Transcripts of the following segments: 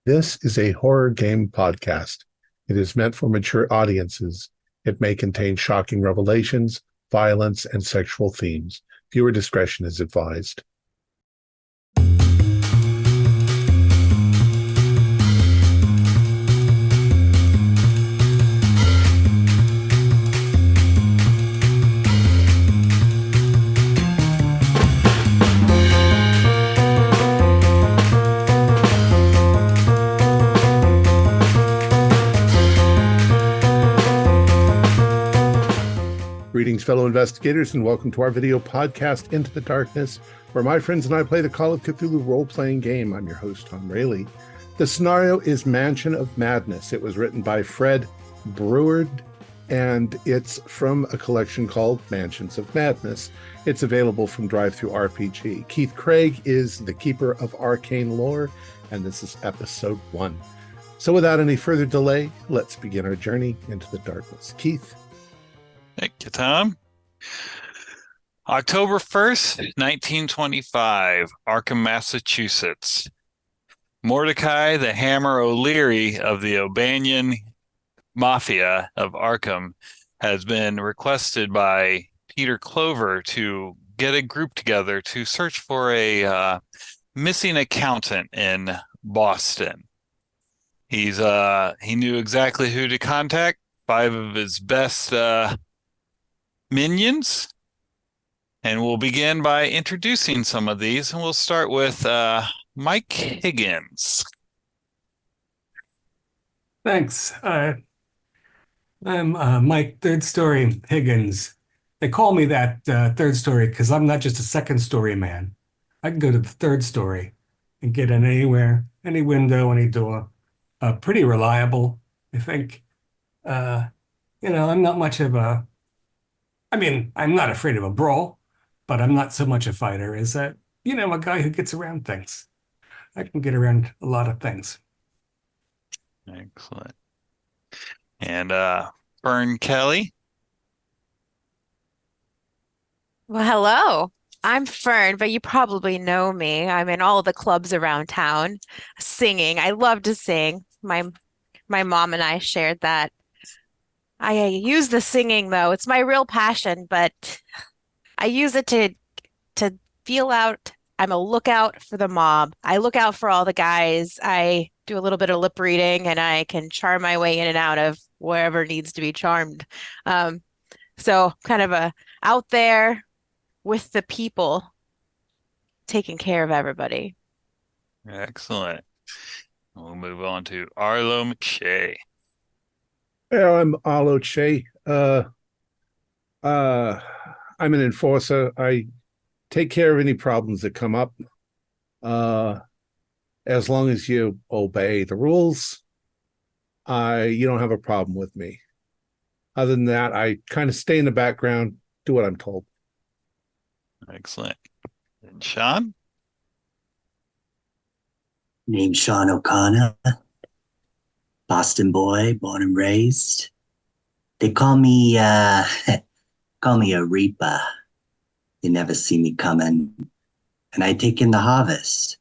This is a horror game podcast. It is meant for mature audiences. It may contain shocking revelations, violence, and sexual themes. Viewer discretion is advised. Greetings, fellow investigators, and welcome to our video podcast, Into the Darkness, where my friends and I play the Call of Cthulhu role-playing game. I'm your host, Thom Raley. The scenario is Mansion of Madness. It was written by Fred Breward, and it's from a collection called Mansions of Madness. It's available from Drive-Thru RPG. Keith Craig is the keeper of arcane lore, and this is episode 1. So without any further delay, let's begin our journey into the darkness. Keith? Thank you, Thom. October 1st, 1925, Arkham, Massachusetts. Mordecai the Hammer O'Leary of the O'Banion Mafia of Arkham has been requested by Peter Clover to get a group together to search for a missing accountant in Boston. He knew exactly who to contact. 5 of his best minions, and we'll begin by introducing some of these, and we'll start with Mike Higgins. Thanks. I'm Mike Third Story Higgins. They call me that third story because I'm not just a second story man. I can go to the third story and get in anywhere, any window, any door. Pretty reliable, I think. I'm not much of a I'm not afraid of a brawl, but I'm not so much a fighter as a guy who gets around things. I can get around a lot of things. Excellent. And Fern Kelly. Well, hello. I'm Fern, but you probably know me. I'm in all the clubs around town singing. I love to sing. My mom and I shared that. I use the singing though. It's my real passion, but I use it to feel out. I'm a lookout for the mob. I look out for all the guys. I do a little bit of lip reading and I can charm my way in and out of wherever needs to be charmed. So kind of out there with the people, taking care of everybody. Excellent. We'll move on to Arlo McShay. Well, I'm Arlo Che. I'm an enforcer. I take care of any problems that come up. As long as you obey the rules, you don't have a problem with me. Other than that, I kind of stay in the background, do what I'm told. Excellent. And Sean? Name's Sean O'Connor, Boston boy, born and raised. They call me a reaper. You never see me coming, and I take in the harvest.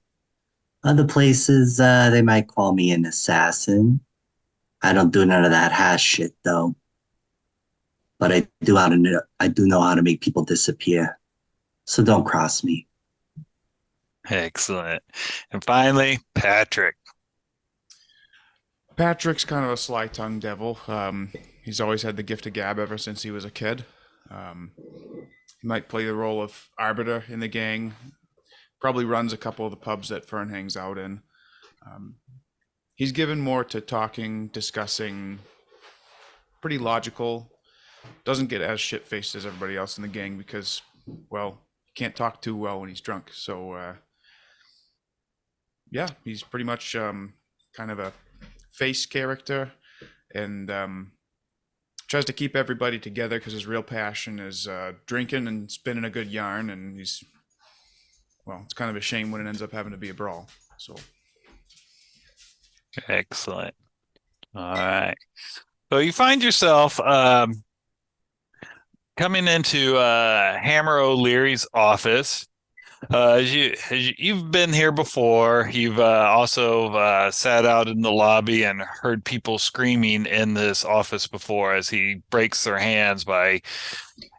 Other places, they might call me an assassin. I don't do none of that hash shit though. But I do know how to make people disappear. So don't cross me. Excellent. And finally, Patrick. Patrick's kind of a sly-tongued devil. He's always had the gift of gab ever since he was a kid. He might play the role of arbiter in the gang. Probably runs a couple of the pubs that Fern hangs out in. He's given more to talking, discussing, pretty logical. Doesn't get as shit-faced as everybody else in the gang because, well, he can't talk too well when he's drunk. So, yeah, he's pretty much kind of a face character, and tries to keep everybody together because his real passion is drinking and spinning a good yarn, and it's kind of a shame when it ends up having to be a brawl. So Excellent. All right. So you find yourself coming into Hammer O'Leary's office. You've been here before, you've also sat out in the lobby and heard people screaming in this office before as he breaks their hands by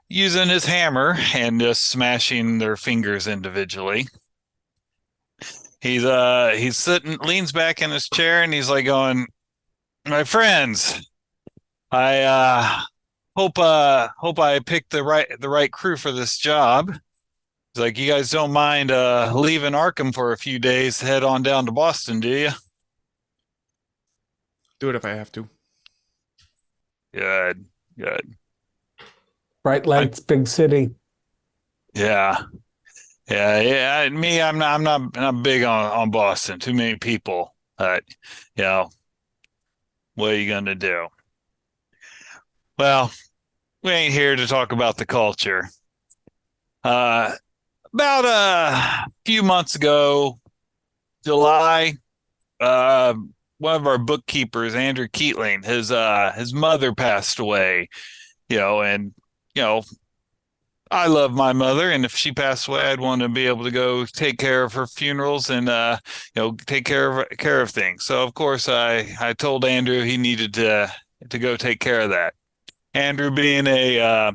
using his hammer and just smashing their fingers individually. He's sitting, leans back in his chair, and he's like going, "My friends, I hope I picked the right crew for this job. It's like, you guys don't mind leaving Arkham for a few days to head on down to Boston, do you?" Do it if I have to. Good, good. Bright lights, big city. Yeah. Yeah. Me, I'm not big on Boston. Too many people. But, what are you gonna do? Well, we ain't here to talk about the culture. About a few months ago, July, one of our bookkeepers, Andrew Keatling, his mother passed away. And I love my mother, and if she passed away, I'd want to be able to go take care of her funerals and take care of things. So of course, I told Andrew he needed to go take care of that. Andrew, being a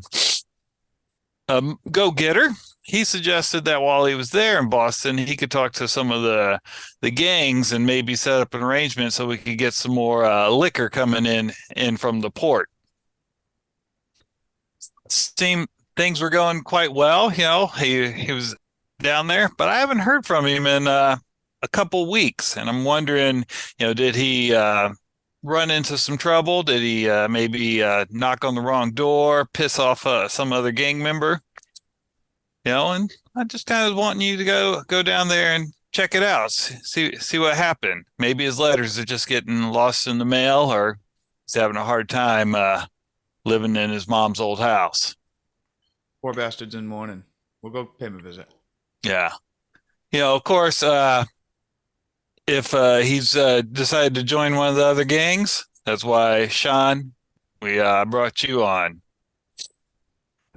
go-getter, he suggested that while he was there in Boston, he could talk to some of the gangs and maybe set up an arrangement so we could get some more liquor coming in from the port. Things were going quite well. He was down there, but I haven't heard from him in a couple weeks, and I'm wondering, did he run into some trouble? Did he maybe knock on the wrong door, piss off some other gang member? And I just kind of wanting you to go down there and check it out, see what happened. Maybe his letters are just getting lost in the mail, or he's having a hard time living in his mom's old house. Poor bastard's in mourning. We'll go pay him a visit. Yeah. Of course, if he's decided to join one of the other gangs, that's why, Sean, we brought you on.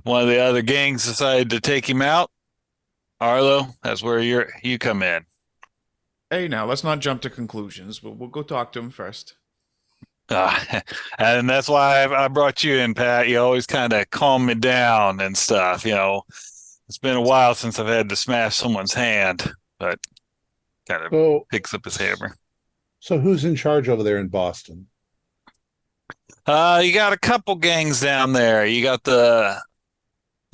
One of the other gangs decided to take him out, Arlo, that's where you come in. Hey, now, let's not jump to conclusions. We'll go talk to him first. And that's why I brought you in, Pat. You always kind of calm me down and stuff. It's been a while since I've had to smash someone's hand, but kind of picks up his hammer. So who's in charge over there in Boston? You got a couple gangs down there. You got the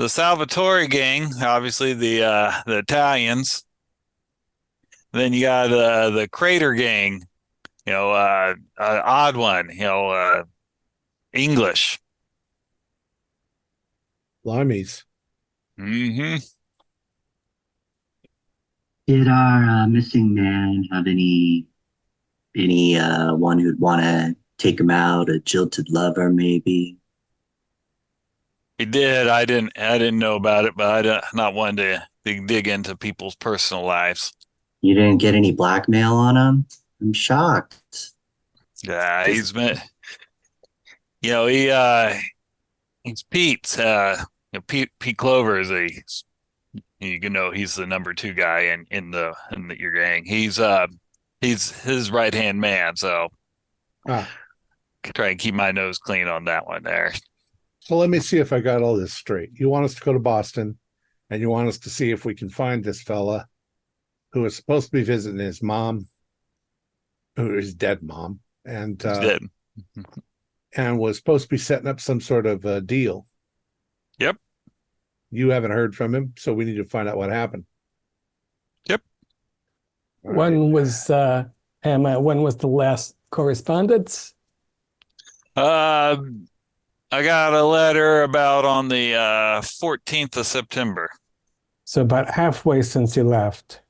Salvatore gang, obviously the Italians. Then you got the Crater gang, odd one, English. Limeys. Mm-hmm. Did our missing man have any one who'd want to take him out? A jilted lover, maybe? He did. I didn't know about it, but I not one to dig into people's personal lives. You didn't get any blackmail on him? I'm shocked. Yeah, he's been. He's Pete. Pete Clover is he's the number 2 guy in your gang. He's his right hand man. So try and keep my nose clean on that one there. So let me see if I got all this straight. You want us to go to Boston, and you want us to see if we can find this fella who is supposed to be visiting his mom, who is dead mom, and dead. And was supposed to be setting up some sort of deal. Yep. You haven't heard from him, so we need to find out what happened. Yep. When was when was the last correspondence? I got a letter about on the 14th of September. So about halfway since he left,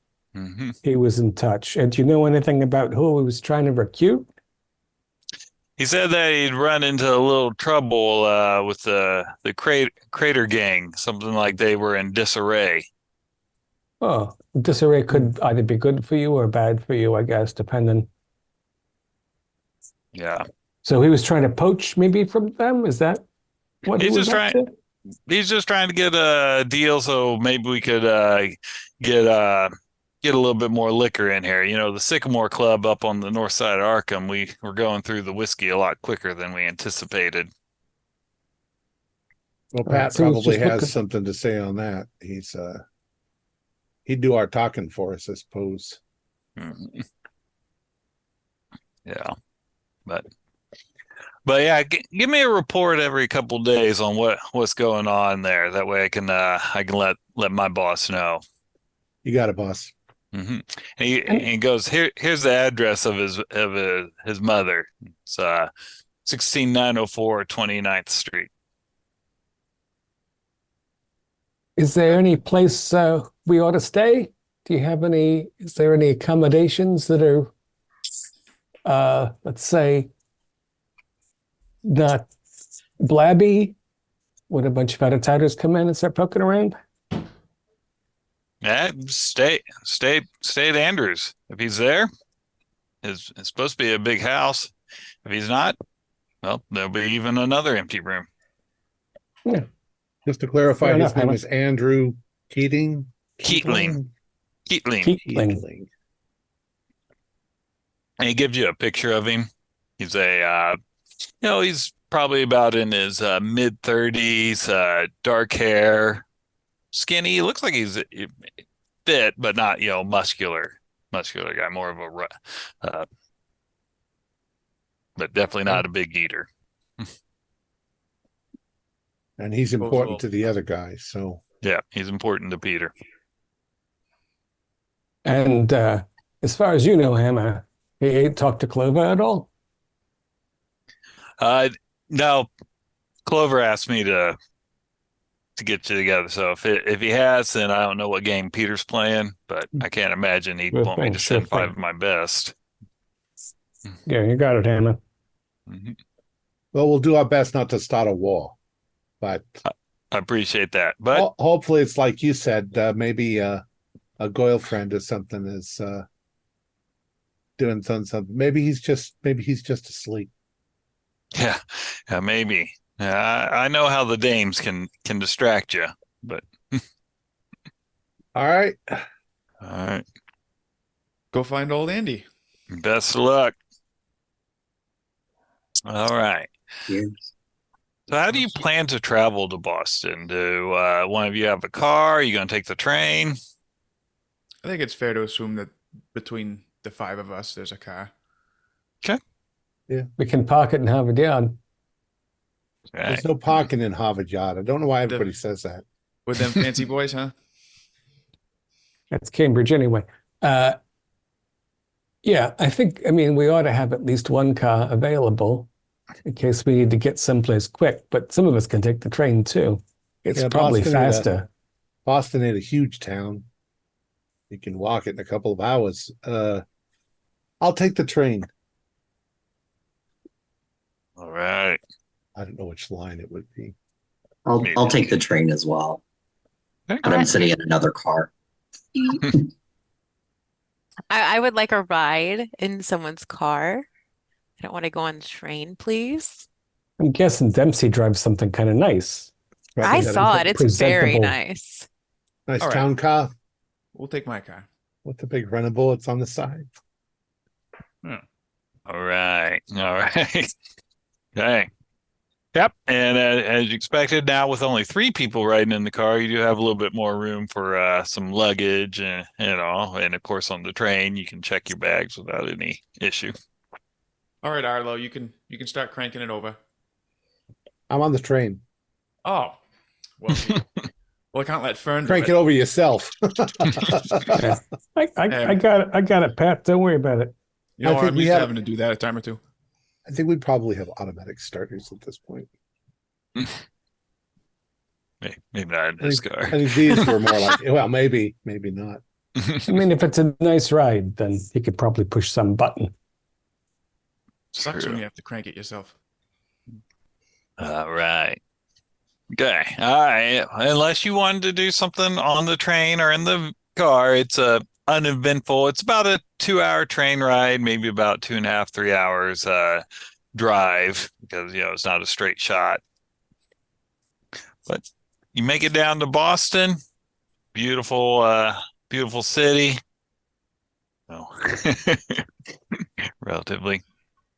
he was in touch. And do you know anything about who he was trying to recruit? He said that he'd run into a little trouble with the Crater gang, something like they were in disarray. Oh, disarray could either be good for you or bad for you, I guess, depending. Yeah. So he was trying to poach maybe from them? Is that what he was just up trying? to? He's just trying to get a deal, so maybe we could get get a little bit more liquor in here. You know, the Sycamore Club up on the north side of Arkham, we're going through the whiskey a lot quicker than we anticipated. Well, All right, Pat so let's probably just look has at- something to say on that. He'd do our talking for us, I suppose. Mhm. Yeah, but yeah, give me a report every couple days on what's going on there. That way I can let my boss know. You got it, boss. And he goes, here's the address of his mother. It's 16904 29th Street. Is there any place we ought to stay? Do you have any? Is there any accommodations that are, let's say, not blabby? Would a bunch of out-of-towners come in and start poking around? Yeah, stay at Andrews. If he's there, it's supposed to be a big house. If he's not, well, there'll be even another empty room. Yeah. Just to clarify, Fair his enough, name Hannah. is Andrew Keating. Keatling. Keatling. And he gives you a picture of him. He's he's probably about in his mid 30s, dark hair, skinny. He looks like he's fit, but not, muscular guy, more of a but definitely not a big eater. And he's important to the other guys. So Yeah, he's important to Peter. And as far as you know, Hannah, he talked to Clover at all? No, Clover asked me to get you together. So if he has, then I don't know what game Peter's playing, but I can't imagine he'd Sure want me thing, to sure send five thing. of my best. Yeah, you got it, Hannah. Mhm. well, we'll do our best not to start a war. But I appreciate that. But hopefully it's like you said, maybe a girlfriend or something is doing something. Maybe he's just asleep. yeah, maybe. I know how the dames can distract you, but All right. all right. Go find old Andy. Best of luck. All right. Cheers. So how do you plan to travel to Boston? Do one of you have a car? Are you going to take the train? I think it's fair to assume that between the five of us, there's a car. We can park it in Harvard Yard. Right. There's no parking in Harvard Yard. I don't know why everybody says that. With them fancy boys, huh? That's Cambridge anyway. Yeah, I mean, we ought to have at least one car available in case we need to get someplace quick, but some of us can take the train too. It's Yeah, probably Boston ain't faster. Boston ain't a huge town. You can walk it in a couple of hours. I'll take the train. All right. I don't know which line it would be. I'll take the train as well. Okay. But I'm sitting in another car. I would like a ride in someone's car. I don't want to go on the train, please. I'm guessing Dempsey drives something kind of nice. Probably I got a saw it. It's very presentable- nice. Nice All right. town car We'll take my car. with the big running bullets on the side. All right. All right. Okay. Yep. And as you expected, now with only 3 people riding in the car, you do have a little bit more room for some luggage, and and of course on the train you can check your bags without any issue. All right, Arlo, you can start cranking it over. I'm on the train. Oh, well, I can't let Fern do Crank it. it over yourself. Yeah. I got it, Pat. Don't worry about it. You know, I think I'm we used to have- having to do that a time or two. I think we probably have automatic starters at this point. Maybe not in this car. I think these were more like, well, maybe not. I mean, if it's a nice ride, then you could probably push some button. Sucks True. when you have to crank it yourself. All right. Okay. All right. Unless you wanted to do something on the train or in the car, it's uneventful. It's about a 2-hour train ride, maybe about 2.5, 3 hours drive, because it's not a straight shot. But you make it down to Boston. Beautiful, beautiful city. Oh, relatively.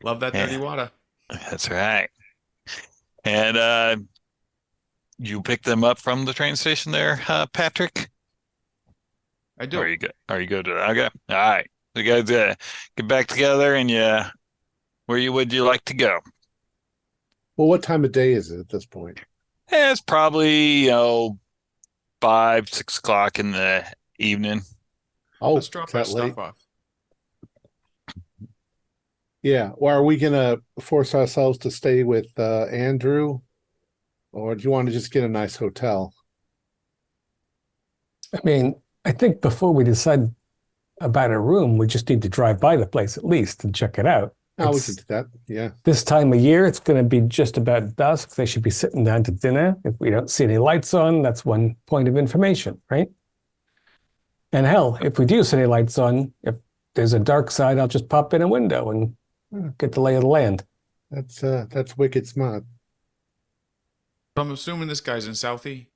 Love that dirty water. That's right. And you pick them up from the train station there, Patrick? I do. Or you go to okay. All right. So you guys get back together and where would you like to go? Well, what time of day is it at this point? It's probably, 5, 6 o'clock in the evening. Oh, Let's drop it's our that late. stuff off. Yeah. Or are we gonna force ourselves to stay with Andrew? Or do you want to just get a nice hotel? I mean, I think before we decide about a room, we just need to drive by the place at least and check it out. Oh, we It's- could do that. Yeah. This time of year, it's going to be just about dusk. They should be sitting down to dinner. If we don't see any lights on, that's one point of information, right? And hell, if we do see any lights on, if there's a dark side, I'll just pop in a window and get the lay of the land. That's wicked smart. So I'm assuming this guy's in Southie.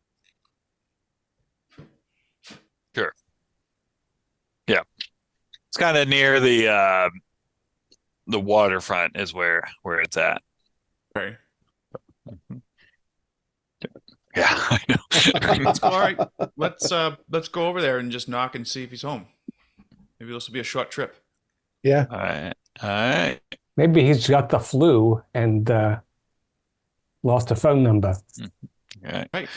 Sure. Yeah. It's kind of near the waterfront is where it's at. Okay. Yeah, I know. Let's go. All right. Let's go over there and just knock and see if he's home. Maybe this will be a short trip. Yeah. All right. All right. Maybe he's got the flu and lost a phone number. All right. Right.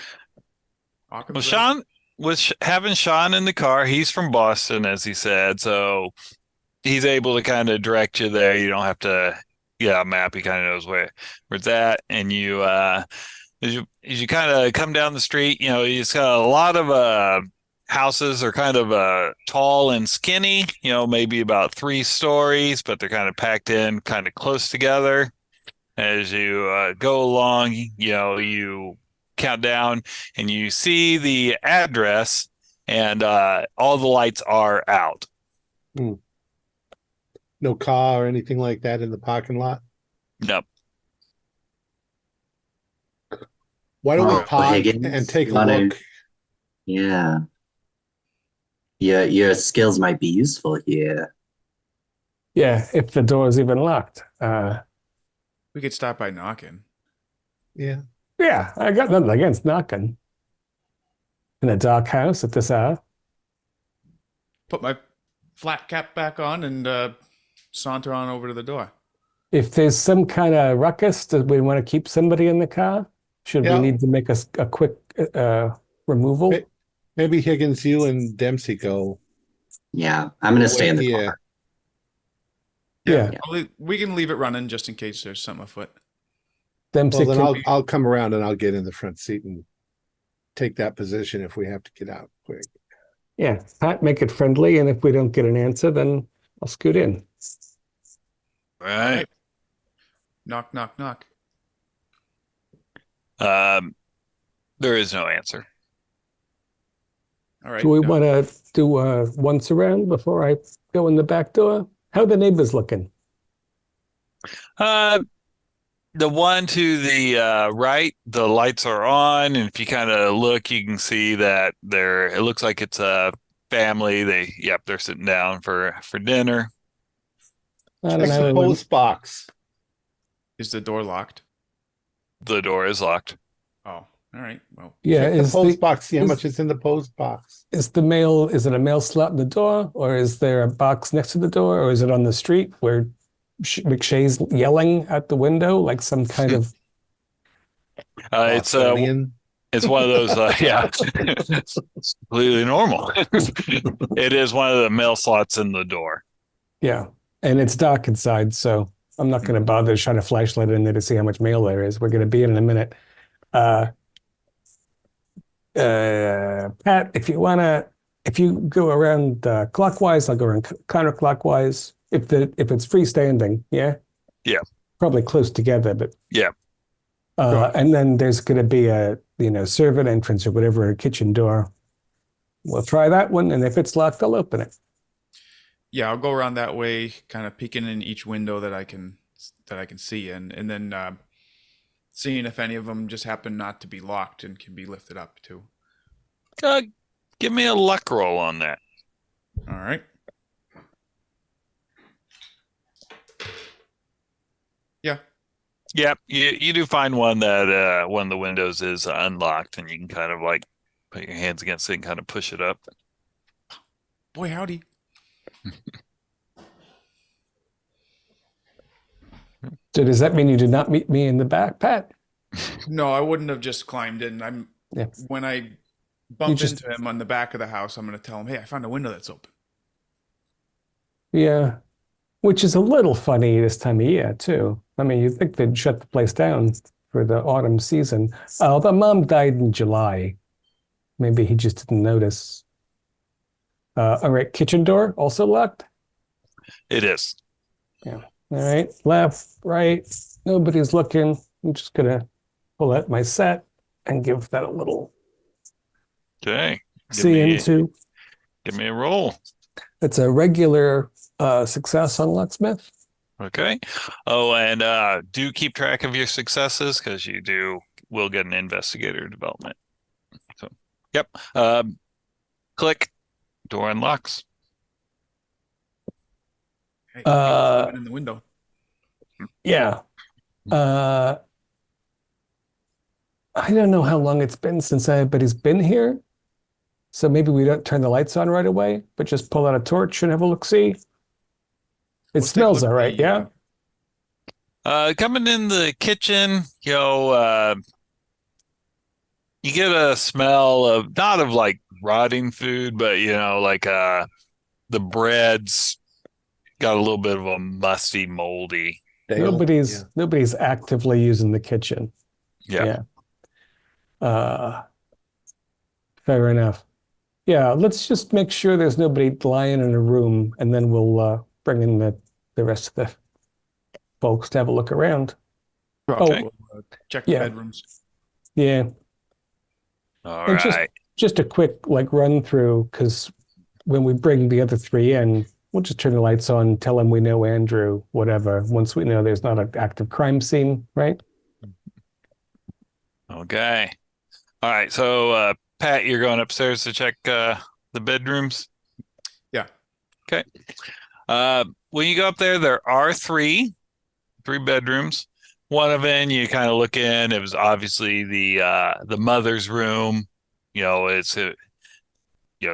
Occam's Well, right. Sean was having Sean in the car. He's from Boston, as he said, so he's able to kind of direct you there. You don't have to get a map. He kind of knows where it's at, and you as you kind of come down the street, it's got a lot of houses are kind of tall and skinny, maybe about 3 stories, but they're kind of packed in kind of close together. As you go along, you count down and you see the address, and all the lights are out. No car or anything like that in the parking lot? Nope. Why don't we Oh, park Higgins, and take you a wanna- look? Yeah. Your skills might be useful here. Yeah, if the door is even locked. We could stop by knocking. Yeah. Yeah, I got nothing against knocking in a dark house at this hour. Put my flat cap back on and saunter on over to the door. If there's some kind of ruckus, do we want to keep somebody in the car? Should Yeah. we need to make a quick removal? Hey. Maybe Higgins, you and Dempsey go. Yeah, I'm gonna stay in the Yeah. car. Yeah. We can leave it running just in case there's something afoot. Dempsey Well, then can- I'll come around and I'll get in the front seat and take that position if we have to get out quick. yeah, Pat, make it friendly, and if we don't get an answer, then I'll scoot in. Right. Knock, knock, knock. There is no answer. All right. Do we knock. want to do once around before I go in the back door? How are the neighbors looking? The one to the right, the lights are on, and if you kind of look, you can see that it looks like it's a family. They're sitting down for dinner. I don't Check the know. post box. Is the door locked? The door is locked. Oh, all right. Well, Yeah, Check the is post box. See how is- much is in the post box. is it a mail slot in the door, or is there a box next to the door, or is it on the street where McShay's yelling at the window like some kind of It's Bostonian. it's one of those yeah, it's completely normal. It is one of the mail slots in the door. yeah, and it's dark inside, so I'm not going to bother to shine a flashlight in there to see how much mail there is. We're going to be in a minute. Pat, if you go around clockwise, I'll go around counterclockwise. If it's freestanding, yeah, Yeah. probably close together, but Yeah. and then there's going to be a servant entrance or whatever, a kitchen door. We'll try that one, and if it's locked, I'll open it. yeah, I'll go around that way, kind of peeking in each window that I can see, and then seeing if any of them just happen not to be locked and can be lifted up too. Give me a luck roll on that. All right. Yeah. Yep, you do find one that one of the windows is unlocked, and you can kind of like put your hands against it and kind of push it up. Boy, howdy. So does that mean you did not meet me in the back, Pat? No, I wouldn't have just climbed in. Yeah. When I bump into him on the back of the house, I'm going to tell him, "Hey, I found a window that's open." Yeah. Which is a little funny this time of year, too. I mean, you'd think they'd shut the place down for the autumn season. Oh, the mom died in July. Maybe he just didn't notice. All right, kitchen door also locked? It is. Yeah. All right, left, right, nobody's looking. I'm just gonna pull out my set and give that a little Okay. see into. Give me a roll. It's a regular success on locksmith. Okay. Oh, and do keep track of your successes because you will get an investigator development. So, yep. Click. Door unlocks. Hey, Uh, in the window. Yeah. I don't know how long it's been since anybody's been here. So maybe we don't turn the lights on right away, but just pull out a torch and have a look-see. It Let's take a smells look all at right, the, yeah? Coming in the kitchen, you get a smell of not of like rotting food, but like the bread's got a little bit of a musty, moldy. Nobody's actively using the kitchen. Yeah. Fair enough. Yeah, let's just make sure there's nobody lying in a room, and then we'll bring in the rest of the folks to have a look around. Okay. Check the bedrooms. Yeah. All And right. just a quick run through, because when we bring the other three in, we'll just turn the lights on, tell them we know Andrew, whatever, once we know there's not an active crime scene, right? Okay. All right. So, Pat, you're going upstairs to check the bedrooms? Yeah. Okay. When you go up there are three bedrooms. One of them, you kind of look in. It was obviously the mother's room. It's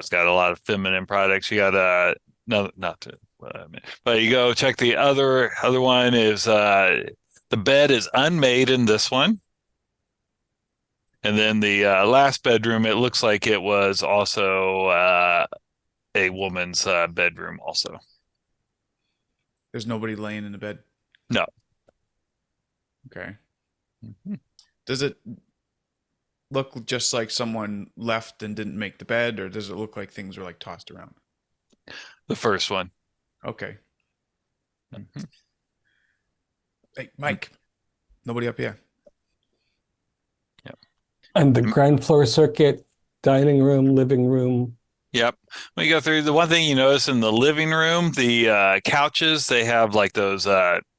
got a lot of feminine products. You got no, not to what I mean, but you go check the other one is the bed is unmade in this one. And then the last bedroom, it looks like it was also a woman's bedroom also. There's nobody laying in the bed? No. Okay. Mm-hmm. Does it look just like someone left and didn't make the bed, or does it look like things were like tossed around? The first one. Okay. Mm-hmm. Hey, Mike. Nobody up here. And the ground floor circuit, dining room, living room. Yep. When you go through, the one thing you notice in the living room, the couches, they have like those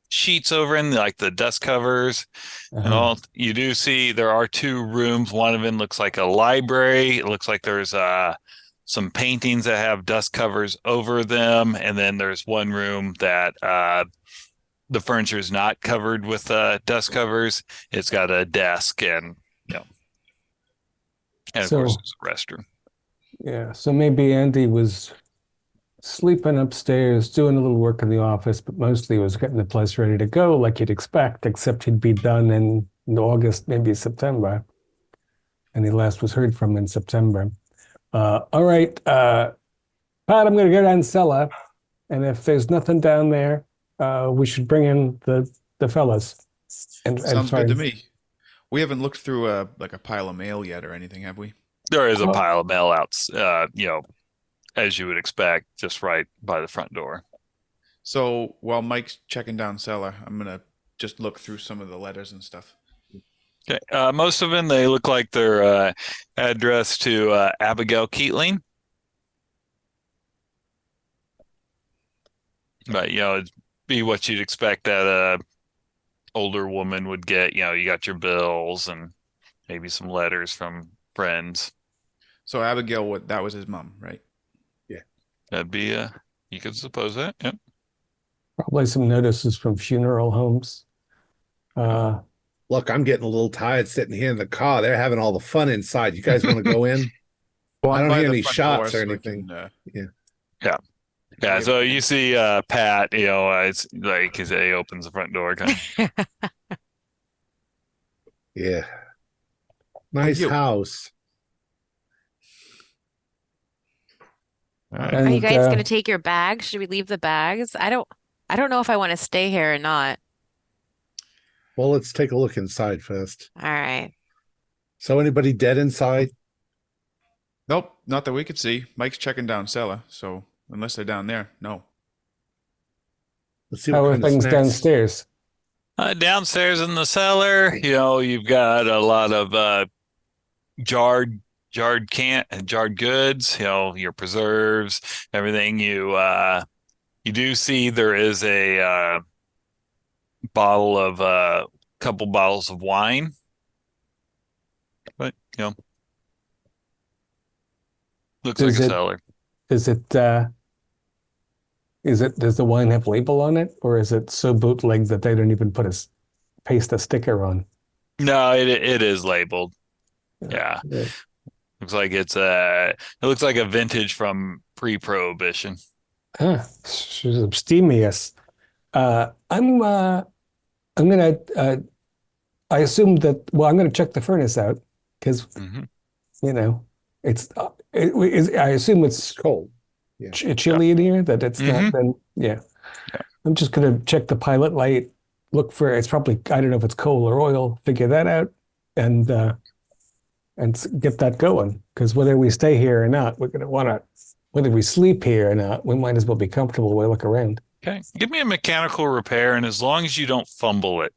sheets over in like the dust covers and all. You do see there are two rooms. One of them looks like a library. It looks like there's some paintings that have dust covers over them. And then there's one room that the furniture is not covered with dust covers. It's got a desk and of course, it's a restroom. Yeah, so maybe Andy was sleeping upstairs, doing a little work in the office, but mostly was getting the place ready to go like you'd expect, except he'd be done in August, maybe September. And he last was heard from in September. All right, Pat, I'm going to go down cellar. And if there's nothing down there, we should bring in the fellas. Sounds good to me. We haven't looked through a pile of mail yet or anything, have we? There is a pile of mail out, as you would expect, just right by the front door. So while Mike's checking down cellar, I'm going to just look through some of the letters and stuff. Okay. Most of them, they look like they're addressed to Abigail Keatling. But, it'd be what you'd expect at older woman would get. You got your bills and maybe some letters from friends. So Abigail, that was his mom, right? That'd be you could suppose that. Yep. Probably some notices from funeral homes. Look, I'm getting a little tired sitting here in the car. They're having all the fun inside. You guys want to go in? Well, I I'm don't by hear the any front shots door, or so I anything. can, Yeah, so you see Pat, it's like he opens the front door kind of. Yeah. Nice you. house. All right. Are you And guys gonna take your bags? Should we leave the bags? I don't know if I want to stay here or not. Well, let's take a look inside first. All right. So anybody dead inside? Nope, not that we could see. Mike's checking down cellar, so unless they're down there, no. Let's see how what are kind of things snacks. downstairs? Downstairs in the cellar, you've got a lot of jarred goods, your preserves, everything. You do see there is a couple bottles of wine, but looks like a cellar. Does the wine have label on it, or is it so bootleg that they don't even paste a sticker on? No, it is labeled. Yeah. Yeah. Looks like it looks like a vintage from pre-prohibition. She's abstemious. I'm gonna I assume that, well, I'm gonna check the furnace out because it's I assume it's Cold. Yeah. chilly in here, that it's not been, yeah. Yeah. I'm just gonna check the pilot light, look for, it's probably, I don't know if it's coal or oil, figure that out, and get that going. Because whether we stay here or not, we're gonna want to, whether we sleep here or not, we might as well be comfortable while we look around. Okay, give me a mechanical repair, and as long as you don't fumble it.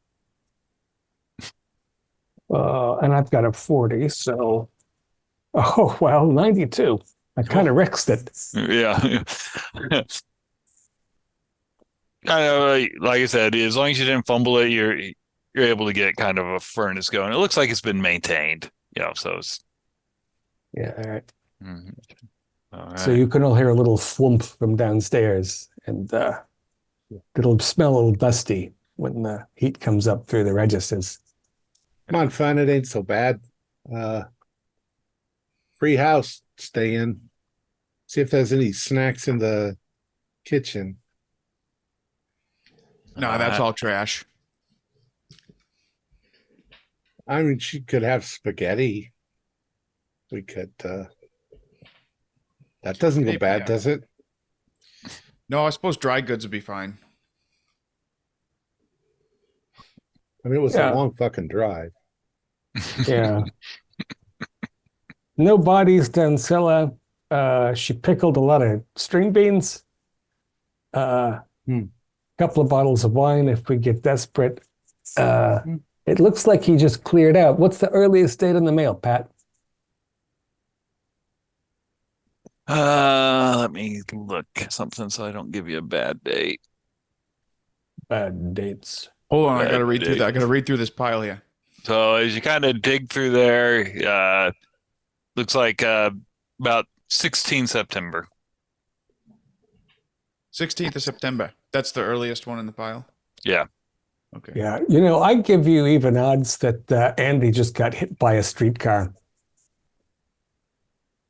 And I've got a 40, so, oh, well, 92. I kind of risked it. Yeah. Like I said, as long as you didn't fumble it, you're able to get kind of a furnace going. It looks like it's been maintained. So it's Yeah, all right. all right. So you can all hear a little thwomp from downstairs, and it'll smell a little dusty when the heat comes up through the registers. Come on, fun. It ain't so bad. Free house. Stay in. See if there's any snacks in the kitchen. No, that's all trash. I mean, she could have spaghetti. We could. That doesn't go bad, does it? No, I suppose dry goods would be fine. I mean, it was a long fucking drive. Yeah. No bodies down cellar. She pickled a lot of string beans. Couple of bottles of wine if we get desperate. It looks like he just cleared out. What's the earliest date in the mail, Pat? Let me look something so I don't give you a bad date. Bad dates. Hold on, I Bad gotta read through date. that. I gotta read through this pile here. So as you kind of dig through there, looks like about 16 September. 16th of September. That's the earliest one in the pile. Yeah. Okay. Yeah, I give you even odds that Andy just got hit by a streetcar.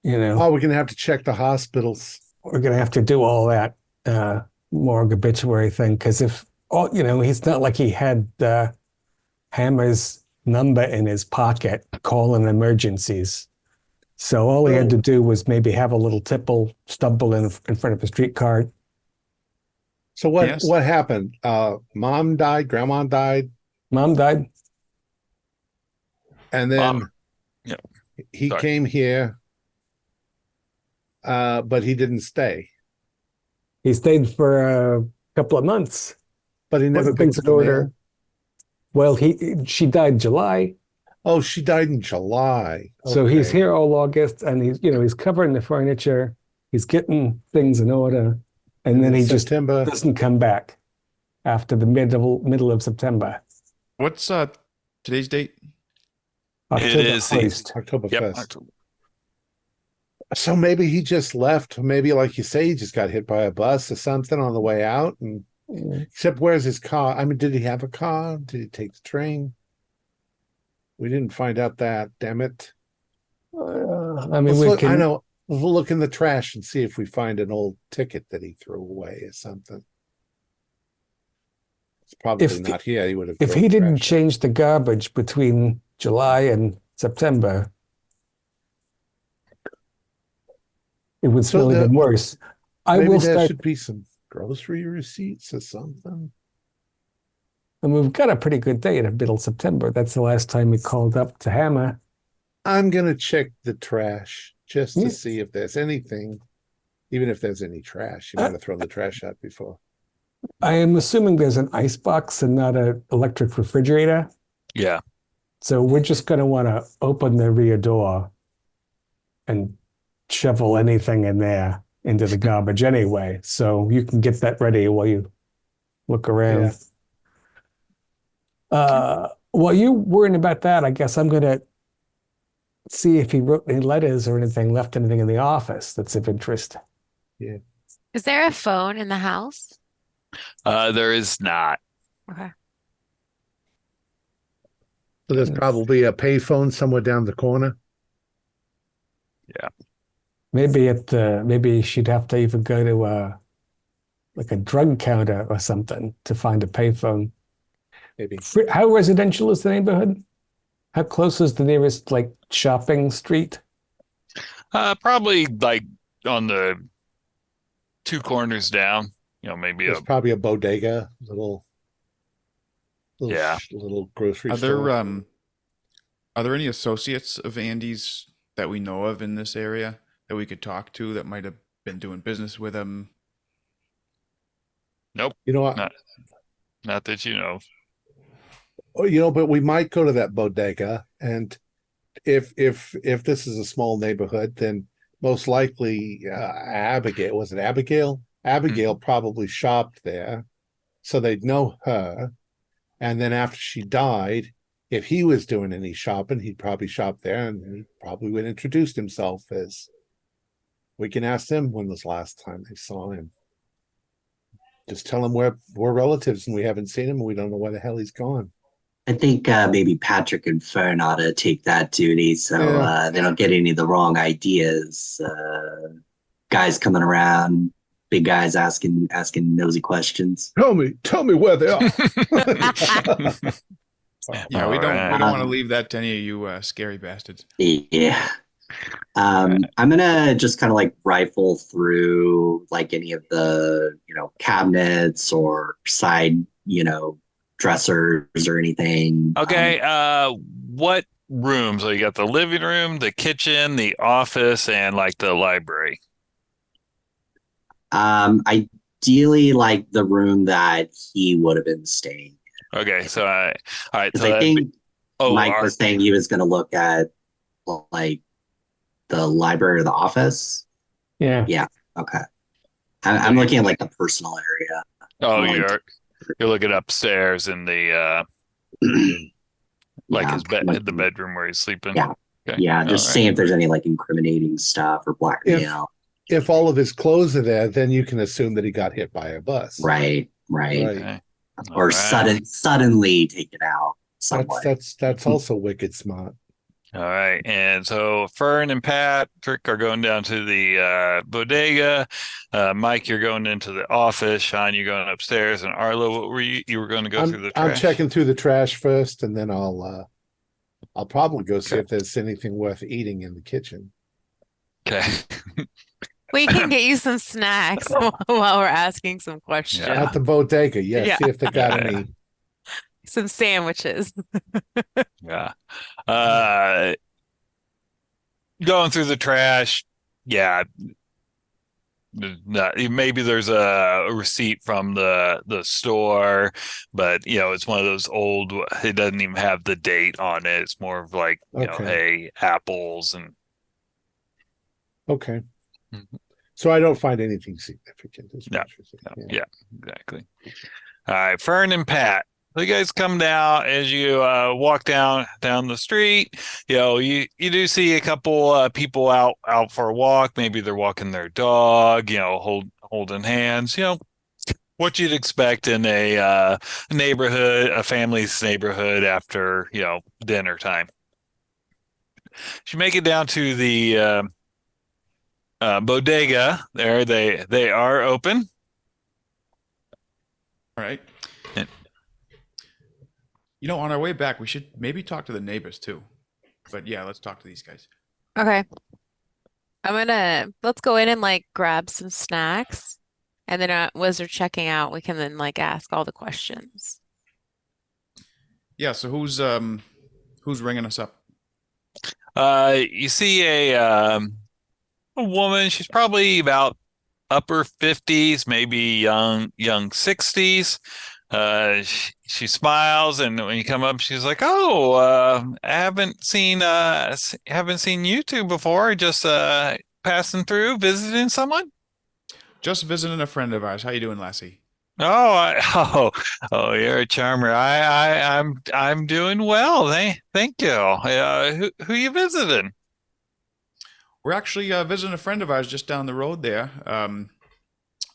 Oh, we're gonna have to check the hospitals. We're gonna have to do all that morgue obituary thing, because if he's not like he had Hammer's number in his pocket calling emergencies. So all he had to do was maybe have a little stumble in front of a streetcar. So what happened? Mom died, grandma died, Mom died. and then he Sorry. came here, but he didn't stay. He stayed for a couple of months. But he never Wasn't things picked in up the mail. order. Well, she died July. Oh, she died in July. So he's Okay. here all August, and he's covering the furniture. He's getting things in order, and then he just September. doesn't come back after the middle of September. What's today's date? October is the- 1st. October Yep. 1st. So maybe he just left. Maybe, like you say, he just got hit by a bus or something on the way out. And except, where's his car? I mean, did he have a car? Did he take the train? We didn't find out that. Damn it! I mean, Let's we look. I can. know. We'll look in the trash and see if we find an old ticket that he threw away or something. It's probably If- not here. He would have. If thrown he the didn't trash out. change the garbage between July and September, it would So still the- even worse. I Maybe will there start. should be some grocery receipts or something. And we've got a pretty good date of middle September. That's the last time we called up to Hammer. I'm gonna check the trash just to Yeah. see if there's anything, even if there's any trash. You might have thrown the trash out before. I am assuming there's an ice box and not an electric refrigerator. Yeah. So we're just going to want to open the rear door and shovel anything in there into the garbage anyway. So you can get that ready while you look around. While you're worrying about that, I guess I'm going to see if he wrote any letters or anything, left anything in the office that's of interest. Is there a phone in the house? There is not. Okay. So there's probably a payphone somewhere down the corner. Maybe she'd have to even go to like a drug counter or something to find a payphone. Maybe. How residential is the neighborhood? How close is the nearest like shopping street? Probably like on the two corners down. Maybe There's probably a bodega, little grocery Are store. there any associates of Andy's that we know of in this area that we could talk to that might have been doing business with him? Nope. You know what? Not that you know. But we might go to that bodega, and if this is a small neighborhood, then most likely Abigail, was it Abigail? Abigail probably shopped there, so they'd know her. And then after she died, if he was doing any shopping, he'd probably shop there, and he probably would introduce himself as. We can ask them when was the last time they saw him. Just tell him we're relatives and we haven't seen him and we don't know where the hell he's gone. I think maybe Patrick and Fern ought to take that duty so they don't get any of the wrong ideas. Guys coming around, big guys asking nosy questions. Tell me where they are. Yeah, we don't Alright. want to leave that to any of you scary bastards. Yeah. I'm gonna just kind of like rifle through like any of the cabinets or side dressers or anything. Okay. What rooms? So you got the living room, the kitchen, the office, and like the library. Ideally like the room that he would have been staying. Okay. So all right. Because So I think Mike our- was saying he was going to look at like the library or the office. Yeah. Okay. I'm looking at like the personal area. oh, like- you're looking upstairs in the like Yeah, his bed, like- the bedroom where he's sleeping. Yeah. Okay. Yeah, just All right. seeing if there's any like incriminating stuff or blackmail. If all of his clothes are there, then you can assume that he got hit by a bus. Right. Okay. Or All right. suddenly taken out somewhat. That's also wicked smart. All right. And so Fern and Patrick are going down to the bodega. Mike, you're going into the office. Sean, you're going upstairs. And Arlo, what were you? You were going to go through the I'm trash? checking through the trash first, and then I'll probably go see Okay. if there's anything worth eating in the kitchen. Okay. We can get you some snacks while we're asking some questions. Yeah. At the bodega, Yeah. see if they got Yeah. any. Some sandwiches. Yeah. Going through the trash. Yeah. Maybe there's a receipt from the store, but it's one of those old. It doesn't even have the date on it. It's more of like Okay. hey, apples and. Okay. Mhm. So I don't find anything significant. Is No, what you're saying. Yeah, exactly. All right, Fern and Pat, you guys come down as you walk down the street. You do see a couple people out for a walk. Maybe they're walking their dog. Holding hands. What you'd expect in a neighborhood, a family's neighborhood after dinner time. As you make it down to the bodega, there they are open. All right. Yeah. On our way back, we should maybe talk to the neighbors too. But yeah, let's talk to these guys. Okay. Let's go in and grab some snacks. And then as they're checking out, we can then ask all the questions. Yeah, so who's ringing us up? You see a woman. She's probably about upper 50s, maybe young 60s. She smiles, and when you come up, she's like, "Oh, I haven't seen you two before. Just passing through, visiting someone." Just visiting a friend of ours. How you doing, Lassie? Oh, you're a charmer. I'm doing well. Thank you. Who you visiting? We're actually visiting a friend of ours just down the road there.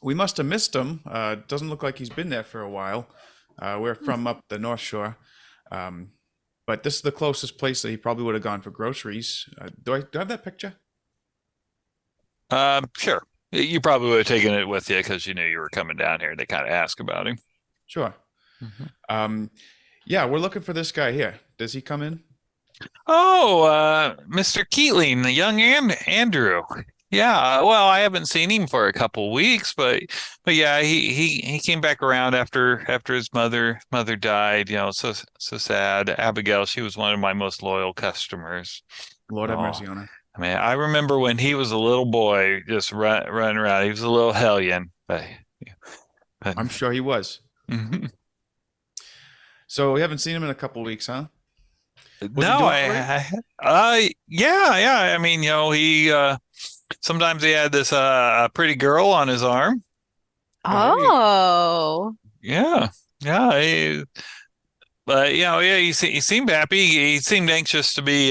We must have missed him. Doesn't look like he's been there for a while. We're from up the North Shore. But this is the closest place that he probably would have gone for groceries. Do I have that picture? Sure. You probably would have taken it with you because you knew you were coming down here. They kind of ask about him. Sure. Yeah, we're looking for this guy here. Does he come in? Oh, Mr. Keatling, the young Andrew. Yeah, well, I haven't seen him for a couple weeks, but yeah, he came back around after his mother died. So sad. Abigail, she was one of my most loyal customers. Lord have mercy on her. I mean, I remember when he was a little boy, just running around. He was a little hellion, but I'm sure he was. Mhm. So we haven't seen him in a couple weeks, huh? No, yeah. I mean, he sometimes he had this pretty girl on his arm. Oh. Yeah, yeah. But yeah, he seemed happy. He seemed anxious to be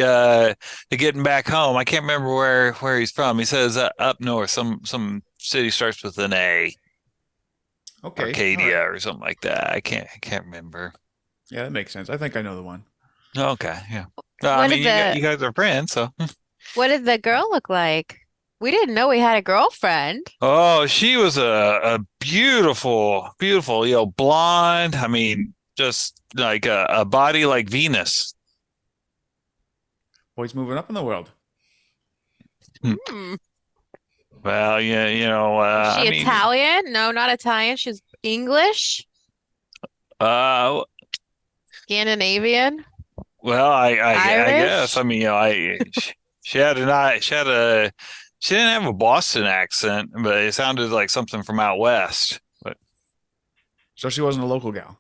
getting back home. I can't remember where he's from. He says up north, some city starts with an A. Okay. Arcadia right. or something like that. I can't remember. Yeah, that makes sense. I think I know the one. Okay, yeah. I mean, you guys are friends, so. What did the girl look like? We didn't know we had a girlfriend. Oh, she was a beautiful, blonde. I mean, just like a body like Venus. Boy's moving up in the world. Hmm. Well, yeah, Is she Italian? No, not Italian. She's English, uh, Scandinavian, well, I Irish. guess. I mean, she didn't have a Boston accent, but it sounded like something from out west. But So she wasn't a local gal.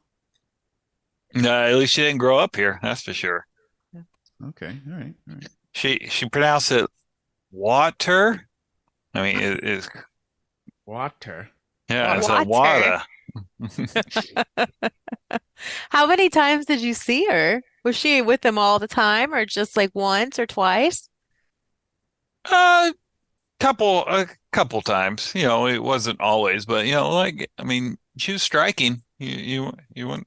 no, at least she didn't grow up here. That's for sure. Okay, all right. She pronounced it water. I mean, it's Water. yeah, it's a Water. water. How many times did you see her? Was she with them all the time, or just once or twice? A couple times. It wasn't always, but I mean, she was striking. You wouldn't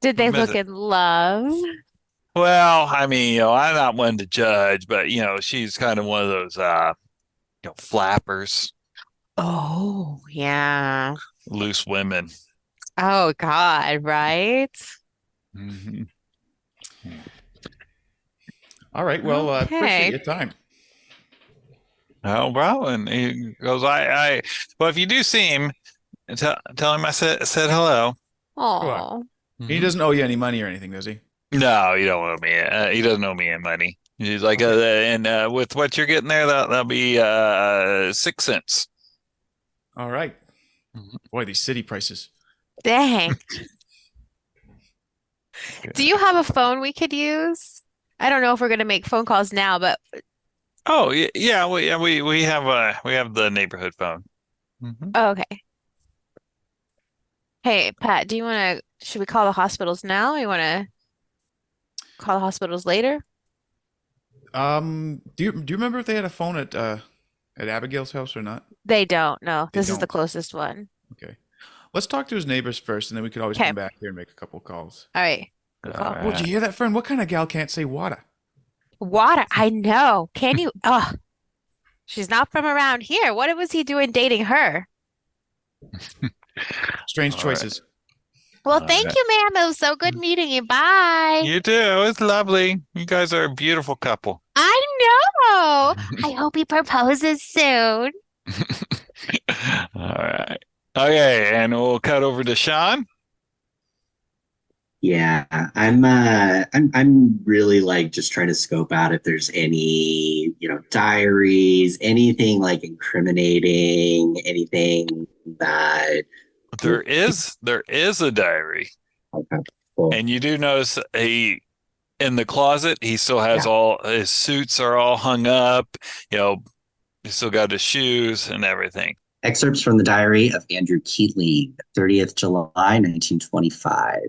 Did they miss look it. in love? Well, I mean, I'm not one to judge, but she's kind of one of those flappers, Oh, yeah. loose women. Oh, God, right? hmm All right. Well, Okay. appreciate your time. Oh, bro, and he goes, well, if you do see him, tell him I said hello. Oh, He Mhm. doesn't owe you any money or anything, does he? No, you don't owe me. He doesn't owe me any money. He's like, and with what you're getting there, that'll be 6 cents. All right. Mhm. Boy, these city prices. dang. Do you have a phone we could use? I don't know if we're going to make phone calls now, but Oh, yeah, we have the neighborhood phone. Mhm. oh, okay. Hey, Pat, should we call the hospitals now? You want to call the hospitals later? Do you remember if they had a phone at Abigail's house or not? They don't. No, They this is the don't. closest one. Okay. Let's talk to his neighbors first, and then we could always Okay. come back here and make a couple calls. All right. All Good call. Oh, did you hear that, friend? What kind of gal can't say water? Water. I know. Can you? Oh, she's not from around here. What was he doing dating her? Strange All right. choices. Well, All thank right. you, ma'am. It was so good meeting you. Bye. You too. It was lovely. You guys are a beautiful couple. I know. I hope he proposes soon. All right. Okay, and we'll cut over to Sean. Yeah, I'm really like just trying to scope out if there's any, diaries, anything like incriminating, anything that. There is a diary, Okay, cool. and you do notice in the closet he still has Yeah. all his suits are all hung up. He still got his shoes and everything. Excerpts from the diary of Andrew Keatling, 30th July, 1925.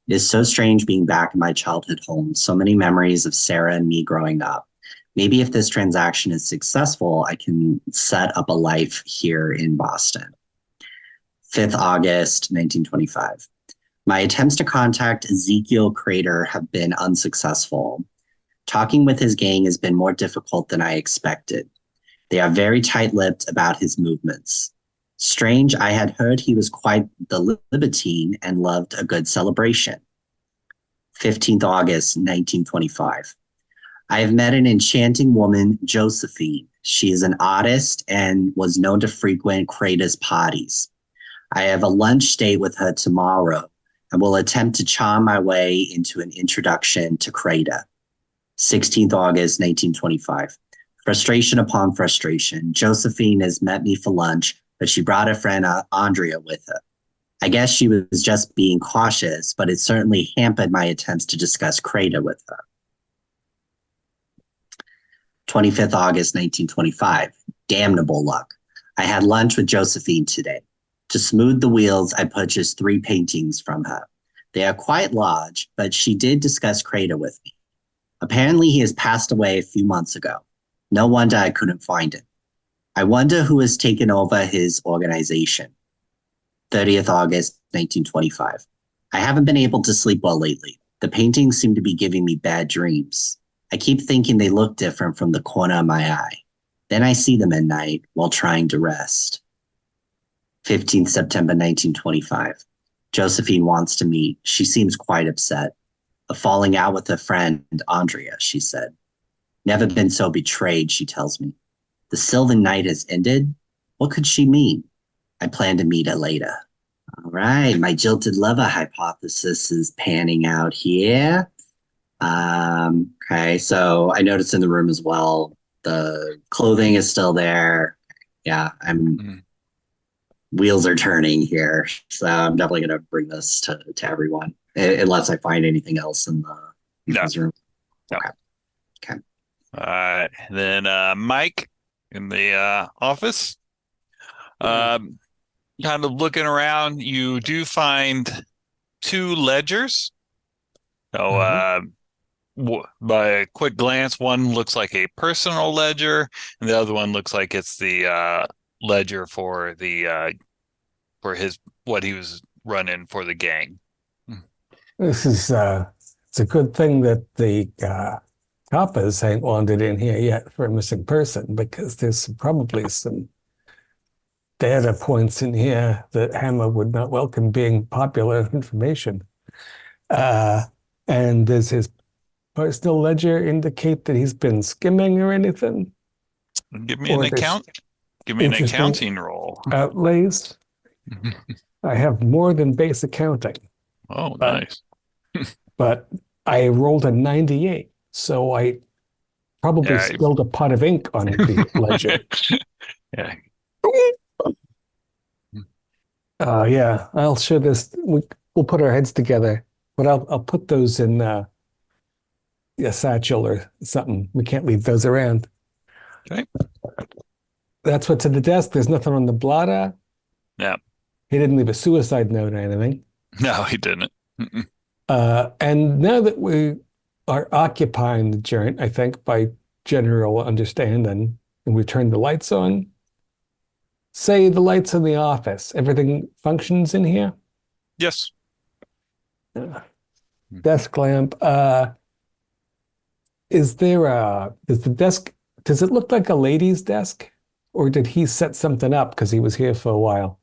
It is so strange being back in my childhood home. So many memories of Sarah and me growing up. Maybe if this transaction is successful, I can set up a life here in Boston. 5th August, 1925. My attempts to contact Ezekiel Crater have been unsuccessful. Talking with his gang has been more difficult than I expected. They are very tight-lipped about his movements. Strange, I had heard he was quite the libertine and loved a good celebration. 15th August, 1925. I have met an enchanting woman, Josephine. She is an artist and was known to frequent Crater's parties. I have a lunch date with her tomorrow and will attempt to charm my way into an introduction to Crater. 16th August, 1925. Frustration upon frustration. Josephine has met me for lunch, but she brought her friend Andrea with her. I guess she was just being cautious, but it certainly hampered my attempts to discuss Crater with her. 25th August, 1925. Damnable luck. I had lunch with Josephine today. To smooth the wheels, I purchased 3 paintings from her. They are quite large, but she did discuss Crater with me. Apparently, he has passed away a few months ago. No wonder I couldn't find him. I wonder who has taken over his organization. 30th August, 1925. I haven't been able to sleep well lately. The paintings seem to be giving me bad dreams. I keep thinking they look different from the corner of my eye. Then I see them at night while trying to rest. 15th September, 1925. Josephine wants to meet. She seems quite upset. A falling out with her friend, Andrea, she said. Never been so betrayed, she tells me. The Sylvan night has ended? What could she mean? I plan to meet her later. All right, my jilted lover hypothesis is panning out here. Okay, so I noticed in the room as well, the clothing is still there. Yeah, wheels are turning here. So I'm definitely going to bring this to everyone, unless I find anything else in the room. No. Okay. All right. Then Mike in the office. Kind of looking around, you do find 2 ledgers. So by a quick glance, one looks like a personal ledger, and the other one looks like it's the ledger for what he was running for the gang. This is it's a good thing that the coppers ain't wandered in here yet for a missing person, because there's probably some data points in here that Hammer would not welcome being popular information. And does his personal ledger indicate that he's been skimming or anything? Give me an account. Give me an accounting roll. Outlays. I have more than base accounting. Oh, nice. But I rolled a 98, so I probably spilled a pot of ink on the ledger. Yeah. Yeah, I'll show this. We'll put our heads together, but I'll put those in a satchel or something. We can't leave those around. Okay. That's what's in the desk. There's nothing on the blotter. Yeah. He didn't leave a suicide note or anything. No, he didn't. Mm-mm. And now that we are occupying the joint, I think by general understanding, and we turn the lights on, say the lights in the office, everything functions in here. Yes. Desk lamp. Is the desk, does it look like a lady's desk? Or did he set something up because he was here for a while?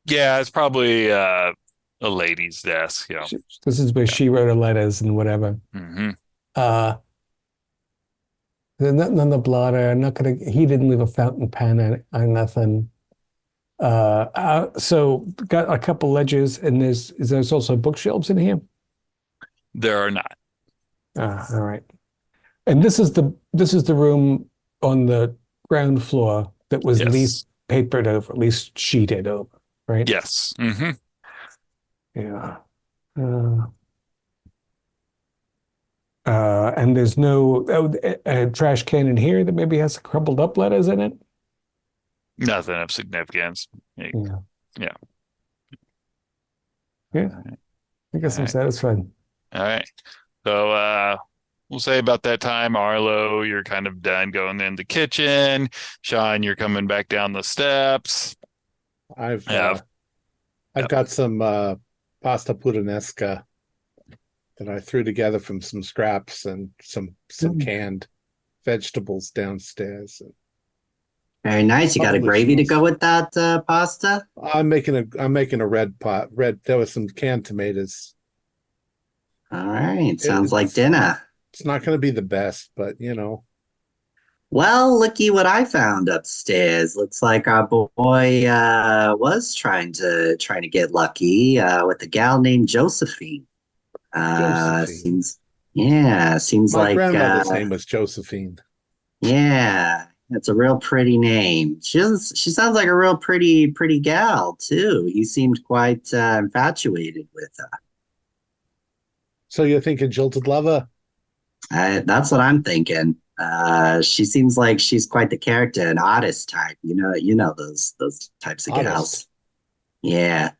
Yeah, it's probably a lady's desk. Yeah. This is where she wrote her letters and whatever. Mm-hmm. There's nothing on the blotter. He didn't leave a fountain pen or nothing. So got a couple ledgers, and there's also bookshelves in here. There are not. All right. And this is the room on the ground floor that was Yes. least papered over, at least sheeted over, right? Yes. Mm-hmm. Yeah. And there's no a trash can in here that maybe has crumpled up letters in it. Nothing of significance. Yeah. Yeah. Yeah. I guess I'm satisfied. All right. So we'll say about that time, Arlo, you're kind of done going in the kitchen. Sean, you're coming back down the steps. I've got some pasta puttanesca that I threw together from some scraps and some canned vegetables downstairs. Very nice. You got a Probably gravy to smells- go with that pasta? I'm making a red pot. There was some canned tomatoes. All right. Sounds like dinner. It's not going to be the best, but Well, looky what I found upstairs. Looks like our boy was trying to get lucky with a gal named Josephine. Josephine. Seems My like grandmother's name was Josephine. yeah, that's a real pretty name. She sounds like a real pretty gal too. He seemed quite infatuated with her. So you're thinking jilted lover? That's what I'm thinking. She seems like she's quite the character, an artist type. You know those types of gals. Artist. Yeah.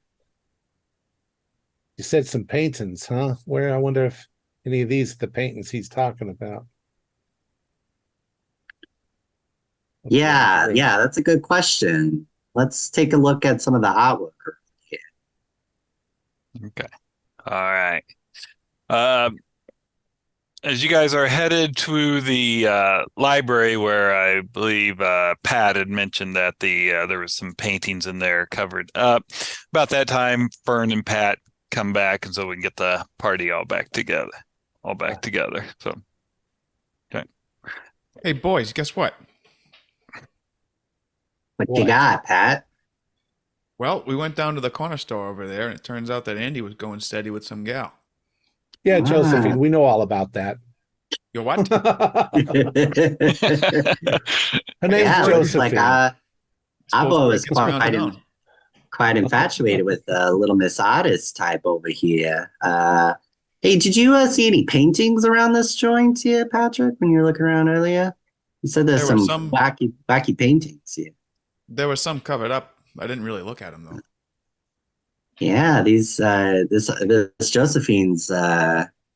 You said some paintings, huh? Where I wonder if any of these are the paintings he's talking about. Yeah, that's a good question. Let's take a look at some of the artwork. Okay. All right. As you guys are headed to the library, where I believe Pat had mentioned that there was some paintings in there covered up. About that time, Fern and Pat come back, and so we can get the party all back together. So, okay. Hey, boys, guess what? What you got, Pat? Well, we went down to the corner store over there, and it turns out that Andy was going steady with some gal. Yeah, Josephine, we know all about that. You what? Her name's Yeah, looks like Josephine. Abo is Gets around town. quite infatuated with little Miss Artist type over here. Hey, did you see any paintings around this joint here, Patrick, when you were looking around earlier? You said there's There were some some- wacky paintings here. There was some covered up. I didn't really look at them, though. Yeah, this Josephine's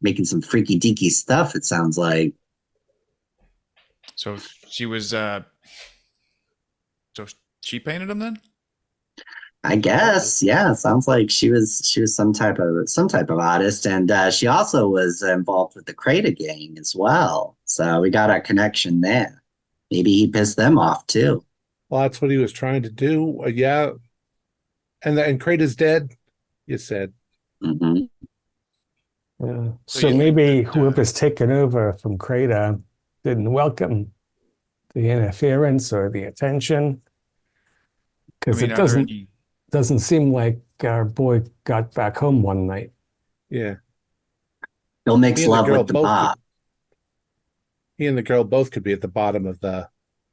making some freaky deaky stuff, it sounds like. So she was... so she painted them then? I guess, yeah. It sounds like she was some type of artist, and she also was involved with the Crater Gang as well. So we got a connection there. Maybe he pissed them off too. Well, that's what he was trying to do. Yeah. And Crater's dead, you said. Hmm. So you maybe think that, whoever's taken over from Crater didn't welcome the interference or the attention, because it are there doesn't any- doesn't seem like our boy got back home one night. Yeah. He'll mix He and the love girl with the both mob. He and the girl both could be at the bottom of the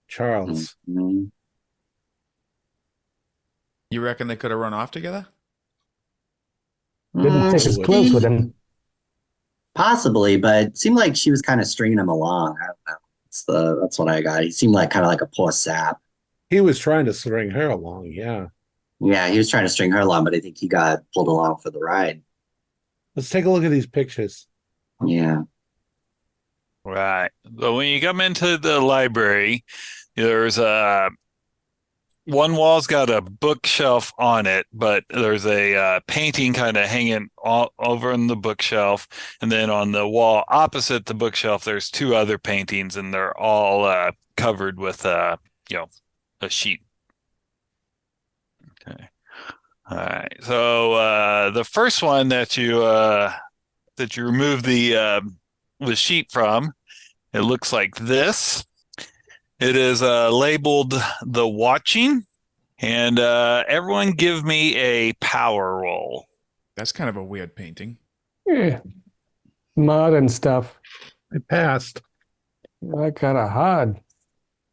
Charles. Mhm. You reckon they could have run off together? Didn't take his Mm, clothes with him. Possibly, but it seemed like she was kind of stringing him along. I don't know. That's what I got. He seemed like kind of like a poor sap. He was trying to string her along, yeah. Yeah, he was trying to string her along, but I think he got pulled along for the ride. Let's take a look at these pictures. Yeah. Right. So when you come into the library, there's one wall's got a bookshelf on it, but there's a painting kind of hanging over in the bookshelf. And then on the wall opposite the bookshelf, there's two other paintings, and they're all covered with a sheet. Okay. All right. So the first one that you remove the sheet from, it looks like this. It is labeled The Watching, and everyone give me a power roll. That's kind of a weird painting. Yeah. Modern stuff. I passed. I got a hard.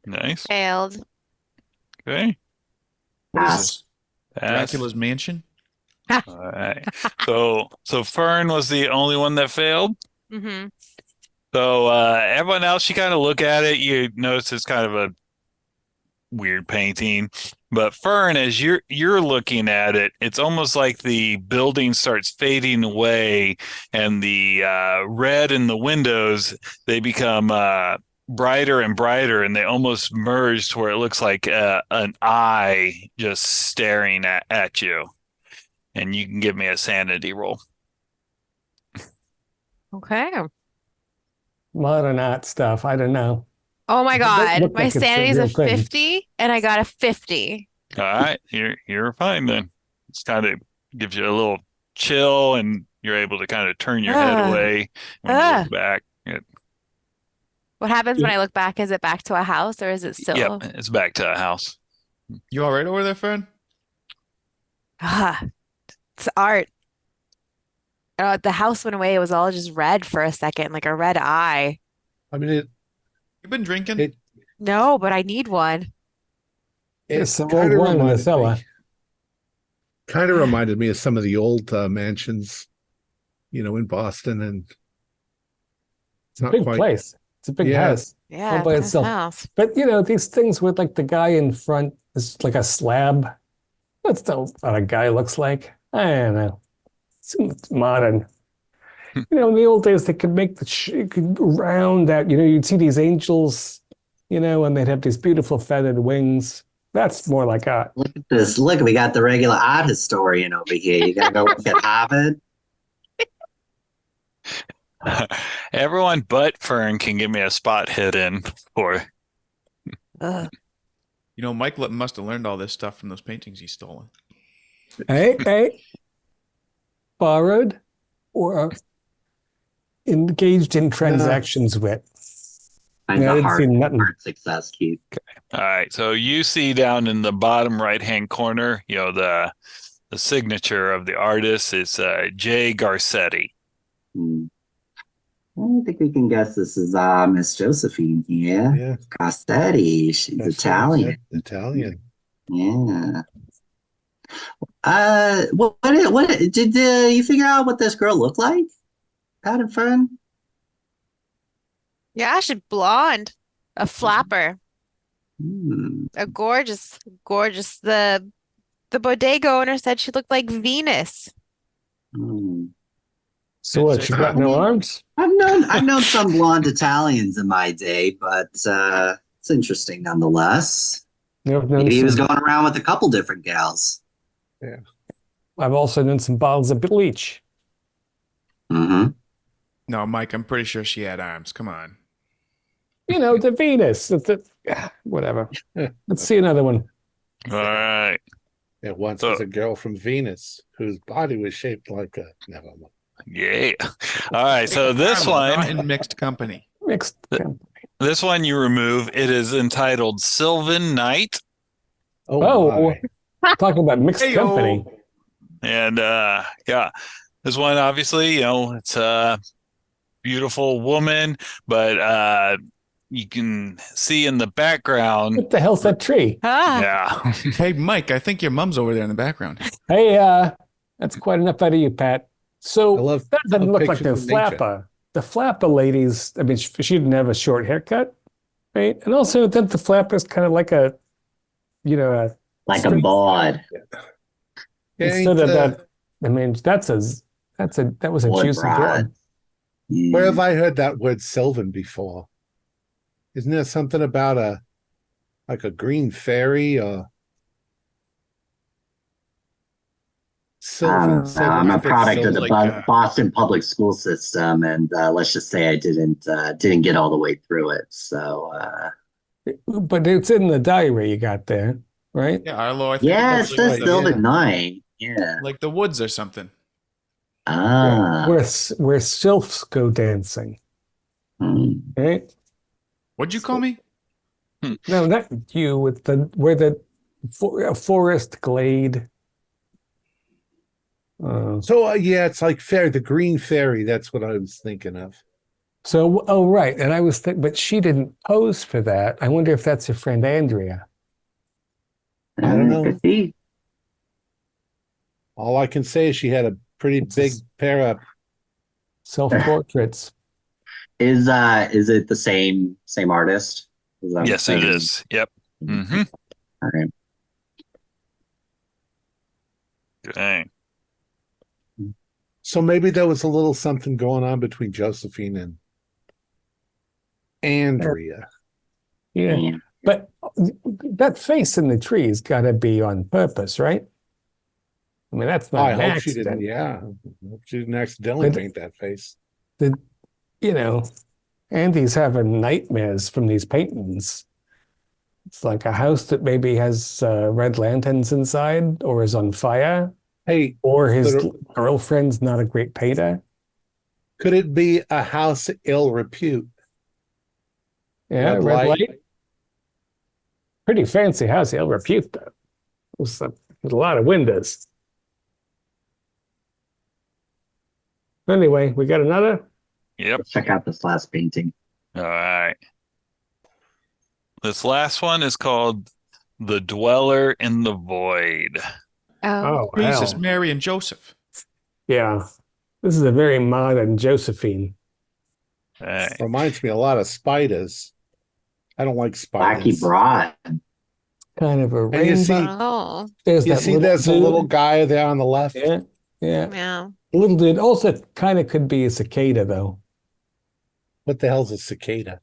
Nice. Failed. Okay. What is Pass. this? Pass. Dracula's mansion? All right. So Fern was the only one that failed. Mm-hmm. So everyone else, you kind of look at it, you notice it's kind of a weird painting. But Fern, as you're looking at it, it's almost like the building starts fading away, and the red in the windows, they become brighter and brighter, and they almost merge to where it looks like an eye just staring at you. And you can give me a sanity roll. Okay. Modern art stuff. I don't know. Oh my It doesn't God. look My like it's a sanity's real a thing. 50 and I got a 50. All right, you're fine then. It's kind of gives you a little chill, and you're able to kind of turn your head away when you look back. What happens when I look back? Is it back to a house or is it still? Yep, it's back to a house. You all right over there, Fern? It's art. The house went away. It was all just red for a second, like a red eye. I mean, You've been drinking? It- No, but I need one. There's it some kind old of wine in the reminded cellar. me. Kind of reminded me of some of the old mansions, in Boston, and it's not Big quite. place. It's a big Yeah. house. Yeah, All by it's a itself. house. But these things with like the guy in front is like a slab. That's not what a guy looks like. I don't know. It's modern. In the old days, they could make could round out. You'd see these angels, and they'd have these beautiful feathered wings. That's more like art. Look at this. Look, we got the regular art historian over here. You gotta go look at Harvard. Everyone but Fern can give me a spot hidden for. Ugh. Mike must have learned all this stuff from those paintings he's stolen. Hey, borrowed or engaged in transactions with. Find Yeah, I the didn't see nothing. hard success key. All right, so you see down in the bottom right-hand corner, the signature of the artist is J. Garcetti. I think we can guess this is Miss Josephine here. Yeah, Costetti. She's that's Italian. right, Italian. Yeah. What did you figure out what this girl looked like? Pat and Fern? Yeah, she's blonde. A flapper. Hmm. A gorgeous. The bodega owner said she looked like Venus. Hmm. So what? You got no arms? I've known some blonde Italians in my day, but it's interesting nonetheless. I've known Maybe he was some- going around with a couple different gals. I've also known some bottles of bleach. Mm-hmm. No, Mike, I'm pretty sure she had arms. Come on. The Venus. Whatever. Let's see another one. All right. It once was a girl from Venus whose body was shaped like a. Never mind. Yeah. All right, so this Not one, in mixed company. Mixed. this one you remove. It is entitled Sylvan Night. Oh, my. talking about mixed Heyo. company. And this one obviously, it's a beautiful woman, but you can see in the background. What the hell's that tree? Yeah. Hey, Mike, I think your mom's over there in the background. Hey, that's quite enough out of you, Pat. So I love- that doesn't love look like the pictures of nature. flapper. The flapper ladies, I mean, she didn't have a short haircut, right? And also, then the flapper's kind of like a you know, Like a straight bod. instead of that. I mean, that was a Board juicy broad. broad. Where Yeah. have I heard that word Sylvan before? Isn't there something about a green fairy or I Sylvan? don't know. I'm a I think product of Sylvan. the Like, Boston public school system, and let's just say I didn't get all the way through it. So But it's in the diary you got there, right? Yeah, Arlo, I think yeah, it it's says right, Sylvan yeah. Night. Yeah. like the woods or something. Ah. Where sylphs go dancing, Hmm. right? What'd you call me? No, not you. With where the forest glade. So yeah, it's like fairy, the green fairy. That's what I was thinking of. So, oh right, and I was thinking, but she didn't pose for that. I wonder if that's her friend Andrea. I don't know. Could be. All I can say is she had a pretty big pair of. Self-portraits. Is it the same artist? Yes, it is. Yep. Mm-hmm. All right. Dang. So maybe there was a little something going on between Josephine and Andrea. Yeah, Yeah. but that face in the tree has got to be on purpose, right? I mean, that's not I an hope she accident. didn't. Yeah, I hope she didn't accidentally But- paint that face. You know, Andy's having nightmares from these paintings. It's like a house that maybe has red lanterns inside or is on fire, Hey, or his But- girlfriend's not a great painter. could it be a house ill repute? Yeah, Red red light. light. Pretty fancy house, ill repute though. With a lot of windows. Anyway, we got another. Yep. Let's check out this last painting. All right. This last one is called The Dweller in the Void. Oh, Oh, Jesus, hell. Mary, and Joseph. Yeah. This is a very modern Josephine. Hey. Reminds me a lot of spiders. I don't like Wacky spiders. broad. Kind of a And you see- rainbow. oh, There's You that see, little there's a dude. little guy there on the left. Yeah, yeah. yeah. Little dude also kind of could be a cicada though. What the hell's a cicada?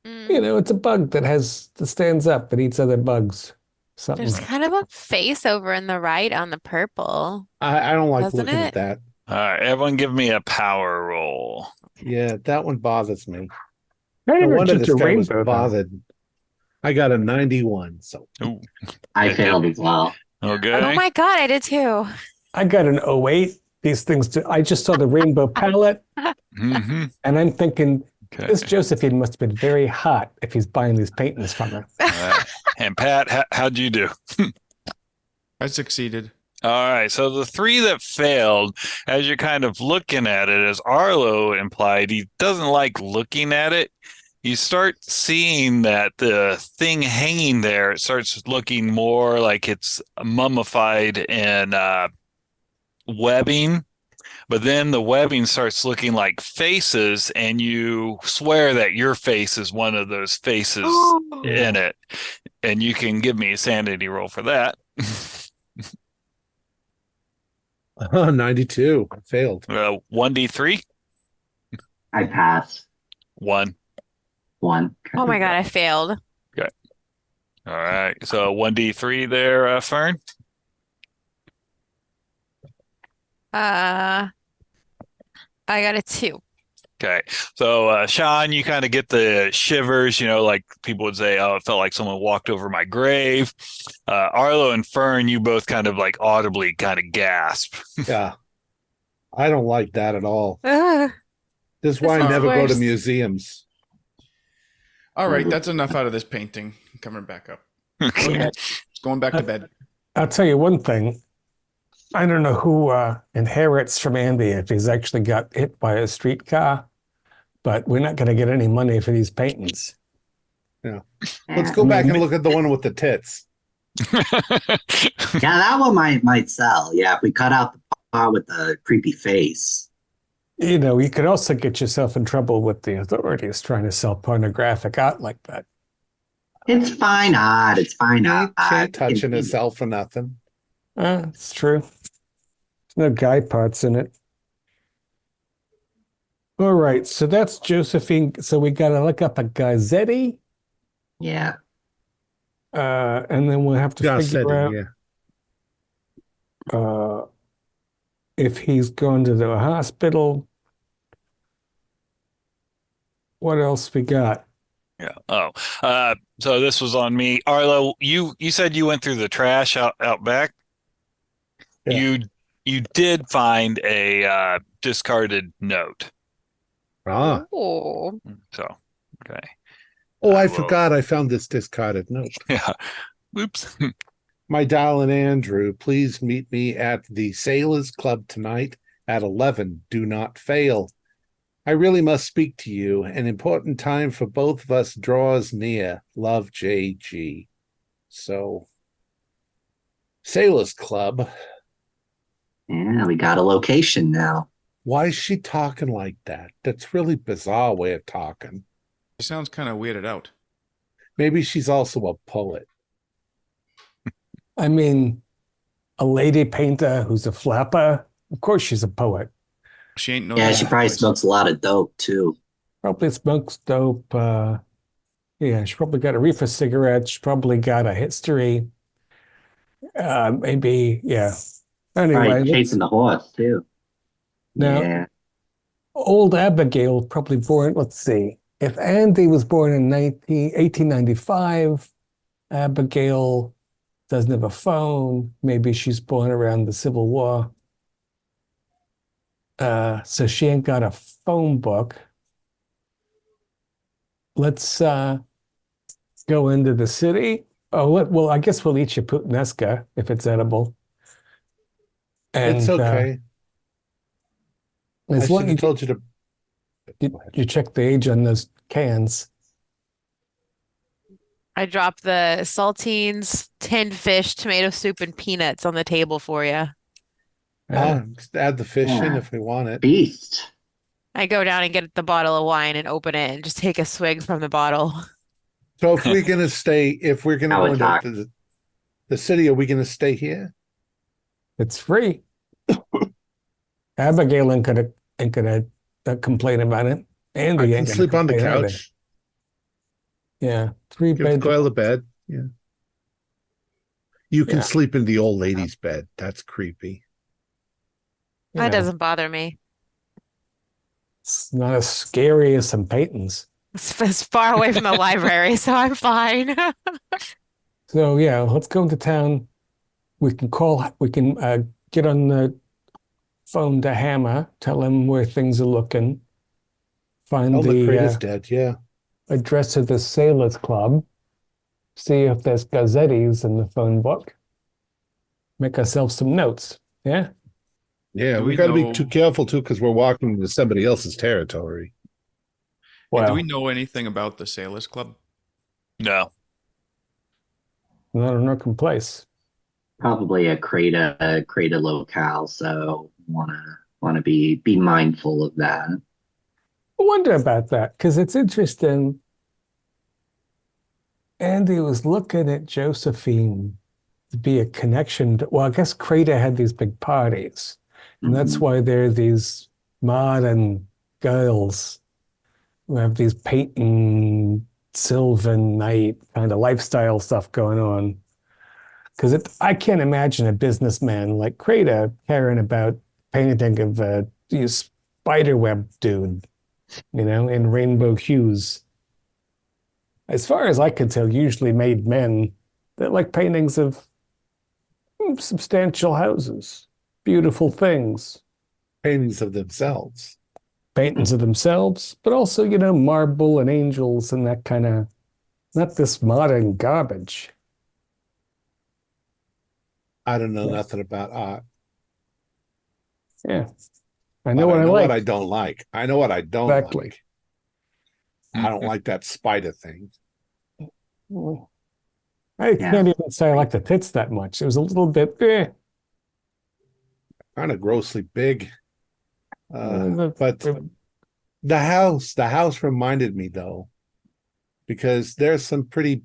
Mm. You know, it's a bug that stands up and eats other bugs. Something. There's kind of a face over in the right on the purple. I don't like Doesn't looking it? at that. All right, everyone give me a power roll. Yeah, that one bothers me. Kind No of wonder just this a guy was rainbow though. bothered. I got a 91. So Ooh, I failed as well. okay. Oh my God, I did too. I got an 08. These things, I just saw the rainbow palette Mm-hmm. and I'm thinking, Okay. this Josephine must have been very hot if he's buying these paintings from her. All right. And Pat, how'd you do? I succeeded. All right. So the three that failed, as you're kind of looking at it, as Arlo implied, he doesn't like looking at it. You start seeing that the thing hanging there, it starts looking more like it's mummified and webbing. But then the webbing starts looking like faces, and you swear that your face is one of those faces in it. And you can give me a sanity roll for that. 92. I failed. 1d3? I passed 1. one. Oh my God, I failed. All right. So 1d3 there, Fern. I got a 2. Okay. So, Sean, you kind of get the shivers, like people would say, oh, it felt like someone walked over my grave. Arlo and Fern, you both kind of like audibly kind of gasp. Yeah. I don't like that at all. Ugh. This is why This I is never go to worse. museums. All right, that's enough out of this painting. I'm coming back up. Okay. It's going back to bed. I'll tell you one thing. I don't know who inherits from Andy if he's actually got hit by a streetcar, but we're not going to get any money for these paintings. Let's go back and look at the one with the tits. Yeah, that one might sell. Yeah, if we cut out the part with the creepy face. You know, you could also get yourself in trouble with the authorities trying to sell pornographic art like that. It's fine art. It's fine She art. ain't touching Continue. herself for nothing. It's true. There's no guy parts in it. All right, so that's Josephine. So we got to look up a Gazzetti, Yeah. and then we'll have to figure out if he's going to the hospital. What else we got? Yeah. Oh, so this was on me. Arlo, you said you went through the trash out back. Yeah. You did find a discarded note. Ah. Oh, So, okay. Oh, I will- forgot I found this discarded note. Yeah. Oops. My darling Andrew, please meet me at the Sailors Club tonight at 11. Do not fail. I really must speak to you. An important time for both of us draws near. Love, JG. So, Sailors Club. Yeah, we got a location now. Why is she talking like that? That's really bizarre way of talking. She sounds kind of weirded out. Maybe she's also a poet. I mean, a lady painter who's a flapper. Of course, she's a poet. She ain't no. Yeah, she Daisy probably Boys. smokes a lot of dope too. Probably smokes dope. Yeah, she probably got a reefer cigarette. She probably got a history. Maybe, yeah. Anyway, Probably chasing the horse too. Now- Yeah. old Abigail probably born, let's see. If Andy was born in 1895, Abigail doesn't have a phone. Maybe she's born around the Civil War. So she ain't got a phone book. Let's go into the city. Well, I guess we'll eat your puttanesca if it's edible. And It's okay. I as should long have as told you to. you check the age on those cans. I dropped the saltines, tinned fish, tomato soup, and peanuts on the table for you. Just add the fish in Yeah. if we want it. Beast. I go down and get the bottle of wine and open it and just take a swig from the bottle. So if we're gonna How go it talks. into the city, are we gonna stay here? It's free. Abigail ain't gonna complain about it. I Andy can ain't gonna sleep on the complain either. couch. Yeah, three Give bed. Goyle a bed. Yeah. You can Yeah. sleep in the old lady's bed. That's creepy. You That know, doesn't bother me. it's not as scary as some Peytons. It's far away from the library, so I'm fine. So yeah, let's go into town. We can get on the phone to Hammer, tell him where things are looking, find Oh, the crate is the dead. Yeah. address of the Sailors Club, see if there's Gazzettis in the phone book, make ourselves some notes. Yeah. Yeah, Do we we got to be know- too careful too because we're walking into somebody else's territory. And do Well, we know anything about the Sailors Club? No. not an Orcan place. Probably a crater locale, so wanna be mindful of that. I wonder about that because it's interesting. Andy was looking at Josephine to be a connection well, I guess Crater had these big parties, and that's Mhm. why there are these modern girls who have these Peyton Sylvan Knight kind of lifestyle stuff going on. Because I can't imagine a businessman like Crater caring about painting of a spiderweb dude, in rainbow hues. As far as I can tell, usually made men that like paintings of substantial houses, beautiful things, Paintings of themselves. paintings of themselves, but also, marble and angels and that kind of, not this modern garbage. I don't know Yeah. nothing about art. Yeah. I But know what I know like. what I don't like. I know what I don't Exactly. like. I don't like that spider thing. I can't even say I like the tits that much. It was a little bit, Kind of grossly big. Uh, But the house reminded me though. because there's some pretty,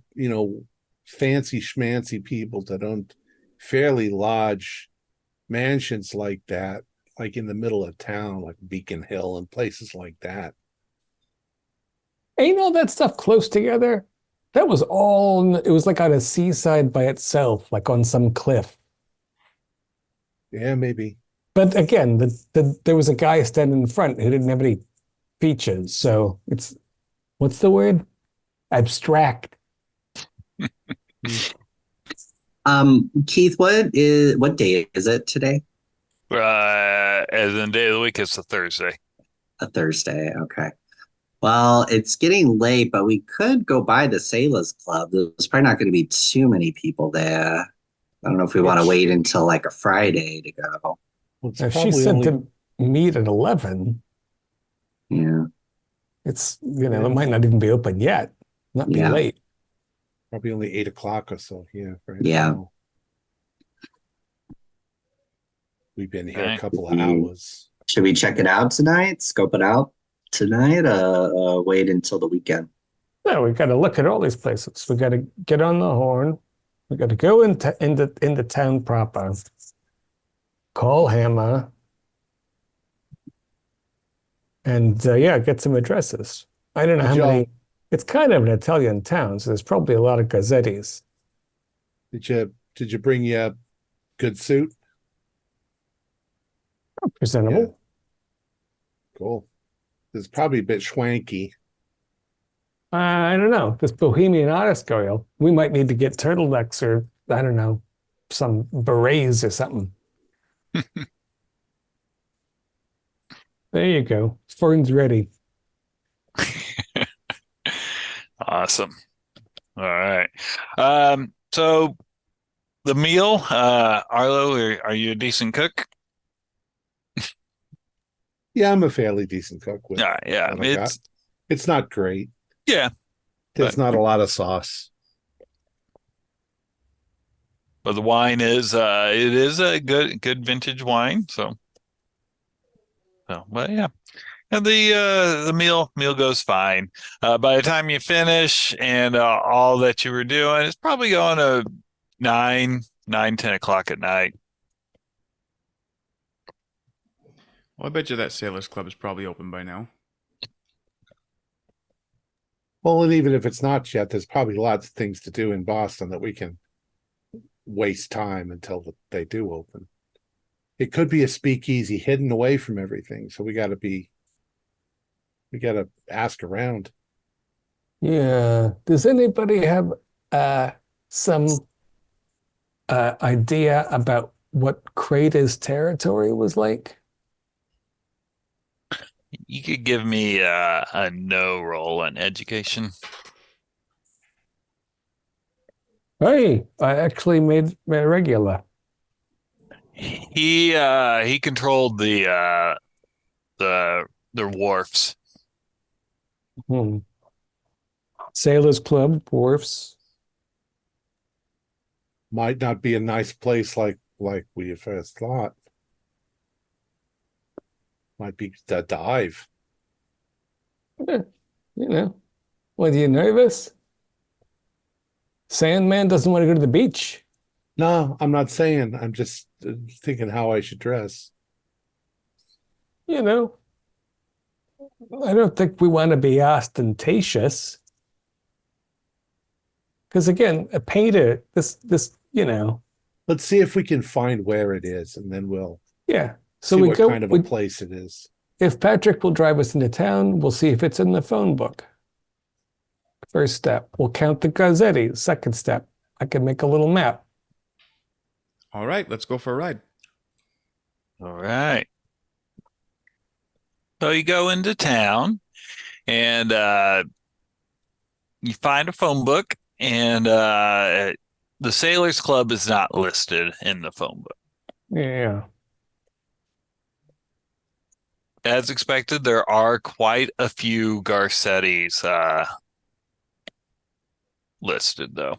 fancy schmancy people that own fairly large mansions like that, like in the middle of town, like Beacon Hill and places like that. Ain't all that stuff close together? That was all, it was like on a seaside by itself, like on some cliff. Yeah, maybe. But again, there was a guy standing in front who didn't have any features. So it's, what's the word? Abstract. Keith, what day is it today? As in day of the week, it's a Thursday. A Thursday, okay. Well, it's getting late, but we could go by the Sailors Club. There's probably not going to be too many people there. I don't know if we want to wait until like a Friday to go. Well, it's If she probably said only, to meet at 11, Yeah. it's, Yeah. it might not even be open yet. Not be Yeah. late. probably only 8 o'clock or so here right Yeah. now. We've been here a Okay. couple of hours. Should we check it out tonight? Scope it out tonight? Wait until the weekend. No, we got to look at all these places. We got to get on the horn. We got to go into town proper. Call Hammer. And yeah, get some addresses. I don't know how Did y'all- many. It's kind of an Italian town, so there's probably a lot of gazzettis. Did you bring your good suit? Presentable. Yeah. Cool. It's probably a bit schwanky. I don't know. This Bohemian artist girl, we might need to get turtlenecks or, I don't know, some berets or something. There you go. Fern's ready. Awesome. All right. So the meal, Arlo, are you a decent cook? Yeah, I'm a fairly decent cook with Yeah. what I got. It's not great. Yeah, There's not a lot of sauce. but the wine is it is a good vintage wine. So but yeah. And the meal goes fine. By the time you finish and all that you were doing, it's probably going to 10 o'clock at night. Well, I bet you that Sailors Club is probably open by now. Well, and even if it's not yet, there's probably lots of things to do in Boston that we can waste time until they do open. It could be a speakeasy hidden away from everything, so we got to ask around. Yeah. Does anybody have some idea about what Crater's territory was like? You could give me a no roll on education. Hey, I actually made regular. He controlled the wharfs. Sailors Club, wharfs. Might not be a nice place like we at first thought. Might be the dive. You know, what, are you nervous? Sandman doesn't want to go to the beach. No, I'm not saying. I'm just thinking how I should dress. You know, I don't think we want to be ostentatious. Because again, a painter, this, Let's see if we can find where it is, and then we'll yeah. So see we what go, kind of a place it is. if Patrick will drive us into town, we'll see if it's in the phone book. First step, we'll count the gazzetti. Second step, I can make a little map. All right, let's go for a ride. All right. So you go into town and you find a phone book, and the Sailors Club is not listed in the phone book. Yeah. As expected, there are quite a few Garcettis listed, though.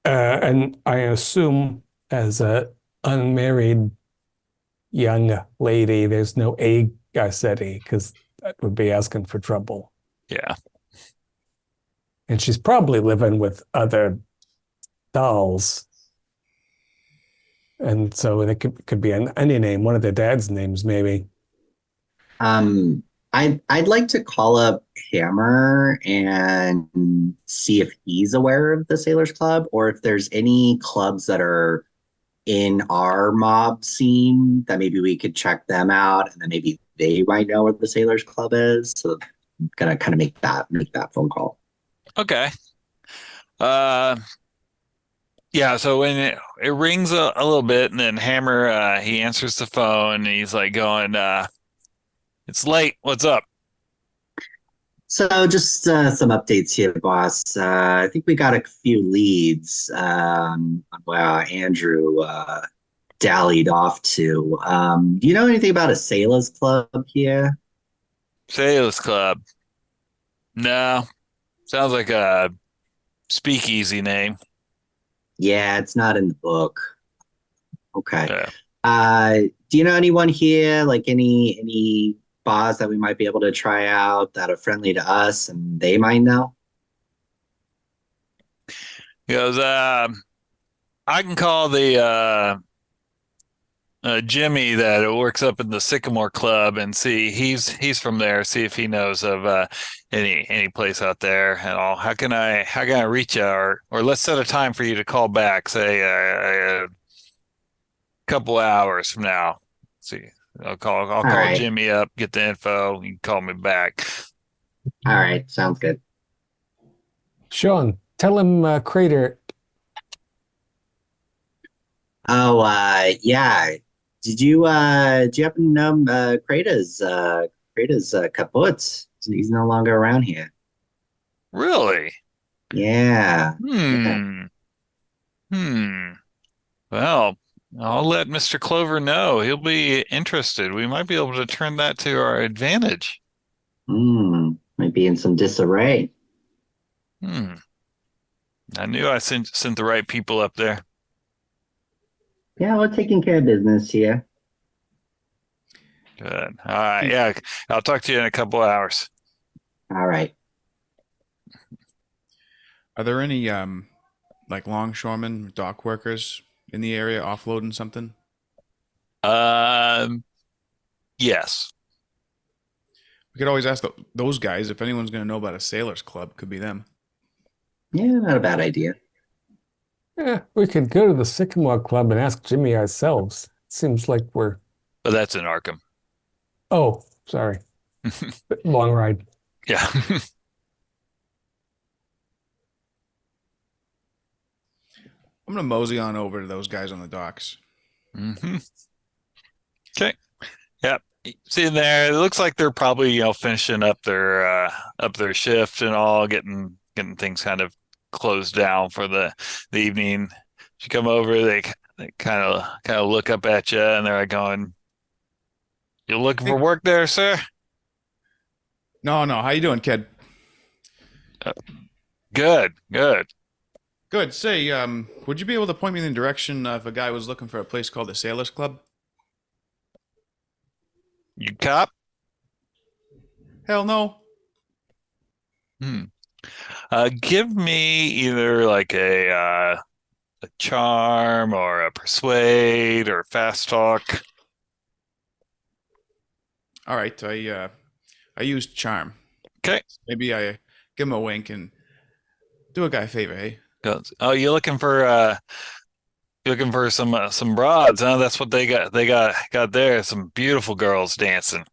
And I assume as a unmarried young lady, there's no A Garcetti because that would be asking for trouble. Yeah. And she's probably living with other dolls. And so it could be any name, one of their dad's names, maybe. I'd like to call up Hammer and see if he's aware of the Sailors Club or if there's any clubs that are in our mob scene that maybe we could check them out and then maybe they might know where the Sailors Club is. So I'm gonna kind of make that phone call. Okay. Yeah, so when it rings a little bit, and then Hammer he answers the phone, and he's like going, "It's late. What's up?" So just some updates here, boss. I think we got a few leads on where Andrew dallied off to. Do you know anything about a Sailors Club here? Sailors Club. No, sounds like a speakeasy name. Yeah, it's not in the book. Okay. Yeah. Do you know anyone here, like any bars that we might be able to try out that are friendly to us and they might know? He goes, I can call the Jimmy that works up in the Sycamore Club and see he's from there. See if he knows of any place out there and all. How can I reach you or let's set a time for you to call back. Say a couple hours from now. See, I'll call right. Jimmy up, get the info. You can call me back. All right, sounds good. Sean, tell him Crater. Oh, yeah. Did you happen to know Kratos kaput? He's no longer around here. Really? Yeah. Well, I'll let Mr. Clover know. He'll be interested. We might be able to turn that to our advantage. Might be in some disarray. I knew I sent the right people up there. Yeah, we're taking care of business here. Good. All right. Yeah, I'll talk to you in a couple hours. All right. Are there any like longshoremen, dock workers in the area offloading something? Yes. We could always ask those guys if anyone's going to know about a sailors club. Could be them. Yeah, not a bad idea. Yeah, we could go to the Sycamore Club and ask Jimmy ourselves. Seems like we're. But that's in Arkham. Oh, sorry. Long ride. Yeah. I'm going to mosey on over to those guys on the docks. Okay. Yep. See there, it looks like they're probably, finishing up their shift and all, getting things kind of closed down for the evening. You come over, they kind of look up at you and they're like going, "You looking for work there, sir?" No. How you doing, kid? Good. Good. Say, would you be able to point me in the direction if a guy was looking for a place called the Sailors Club? You cop? Hell no. Give me either like a charm or a persuade or fast talk. All right. I used charm. Okay. Maybe I give him a wink and do a guy a favor, hey? Oh, you're looking for some broads, huh? That's what they got there. Some beautiful girls dancing.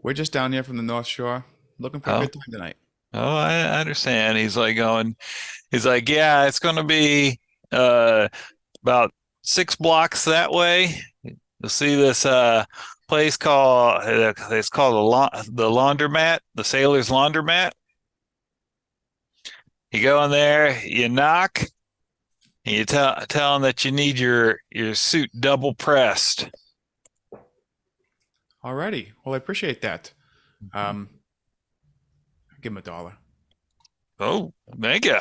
We're just down here from the North Shore, looking for a good time tonight. Oh, I understand. He's like, yeah, it's going to be about 6 blocks that way. You'll see this place called the Laundromat, the Sailor's Laundromat. You go in there, you knock, and you tell them that you need your suit double pressed. Alrighty. Well, I appreciate that. Give him $1. Oh, thank you.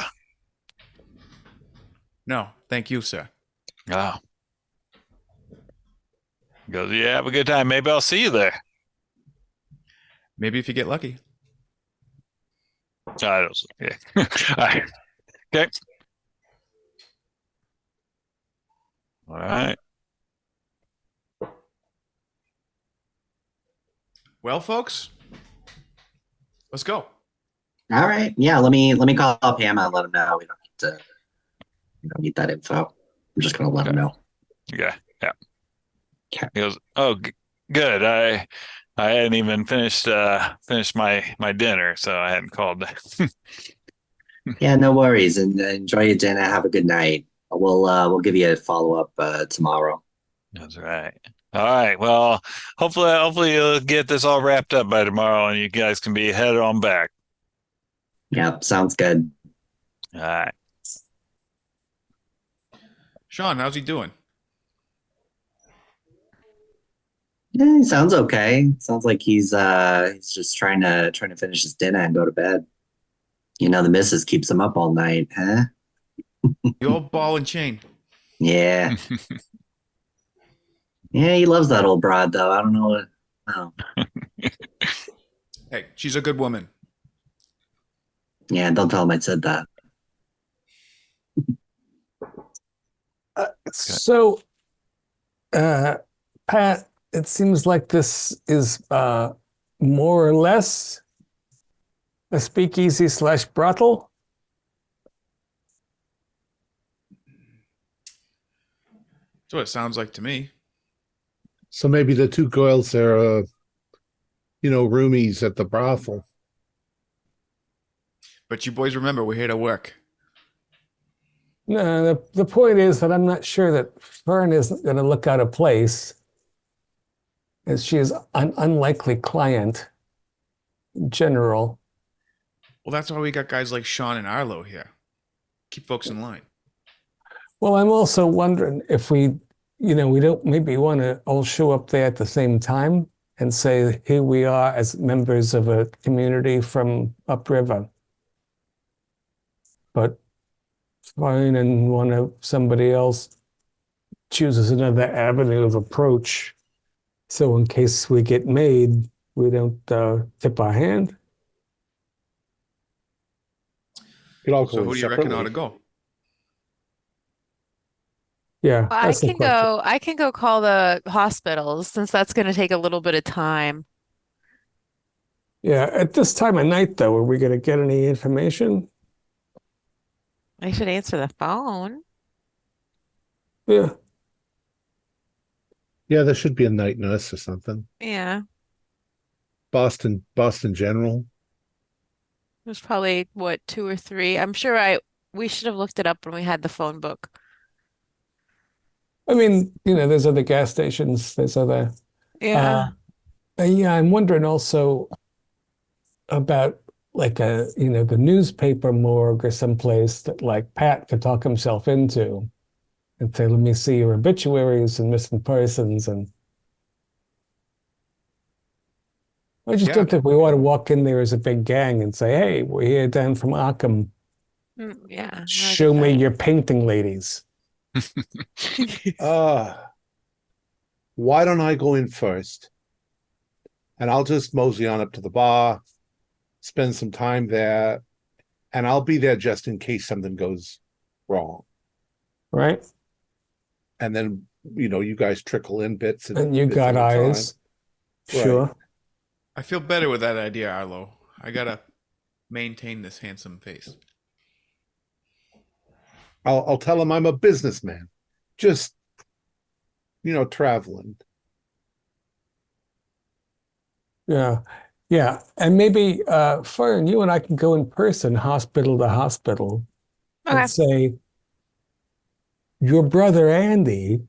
No, thank you, sir. Oh. He goes, yeah, have a good time. Maybe I'll see you there. Maybe if you get lucky. I don't. Okay. All right. Okay. All right. Well, folks, let's go. All right. Yeah, let me call up Hannah and let him know we don't need that info. I'm just gonna let him Okay. know. Okay. Yeah. Okay. He goes, "Oh, good. I hadn't even finished my dinner, so I hadn't called." Yeah, no worries. And enjoy your dinner. Have a good night. We'll give you a follow up tomorrow. That's right. All right. Well, hopefully you'll get this all wrapped up by tomorrow, and you guys can be headed on back. Yep, sounds good. All right. Sean, how's he doing? Yeah, he sounds okay. Sounds like he's just trying to finish his dinner and go to bed. You know, the missus keeps him up all night, huh? The old ball and chain. Yeah. Yeah, he loves that old broad though. I don't know what. Oh. Hey, she's a good woman. Yeah, don't tell him I said that. So, Pat, it seems like this is more or less a speakeasy / brothel. That's what it sounds like to me. So maybe the two girls are, roomies at the brothel. But you boys remember, we're here to work. No, the point is that I'm not sure that Fern isn't going to look out of place, as she is an unlikely client in general. Well, that's why we got guys like Sean and Arlo here. Keep folks in line. Well, I'm also wondering if we don't maybe want to all show up there at the same time and say, here we are as members of a community from upriver. But fine, and somebody else chooses another avenue of approach. So in case we get made, we don't tip our hand. So who do you reckon ought to go? Yeah, Well, that's the question. I can go call the hospitals since that's going to take a little bit of time. Yeah, at this time of night, though, are we going to get any information? I should answer the phone. Yeah. Yeah, there should be a night nurse or something. Yeah. Boston General. There's probably what, 2 or 3. I'm sure we should have looked it up when we had the phone book. I mean, there's other gas stations, there's other. Yeah. Yeah, I'm wondering also about like the newspaper morgue or someplace that like Pat could talk himself into and say, let me see your obituaries and missing persons. And I just don't think we want to walk in there as a big gang and say, hey, we're here down from Arkham. Yeah. Show me your painting, ladies. Why don't I go in first? And I'll just mosey on up to the bar, spend some time there, and I'll be there just in case something goes wrong. Right? And then, you guys trickle in bits. And you got eyes. Sure. Right. I feel better with that idea, Arlo. I gotta maintain this handsome face. I'll tell them I'm a businessman, just traveling. Yeah. Yeah. And maybe Fern, you and I can go in person, hospital to hospital, Okay. and say, your brother Andy,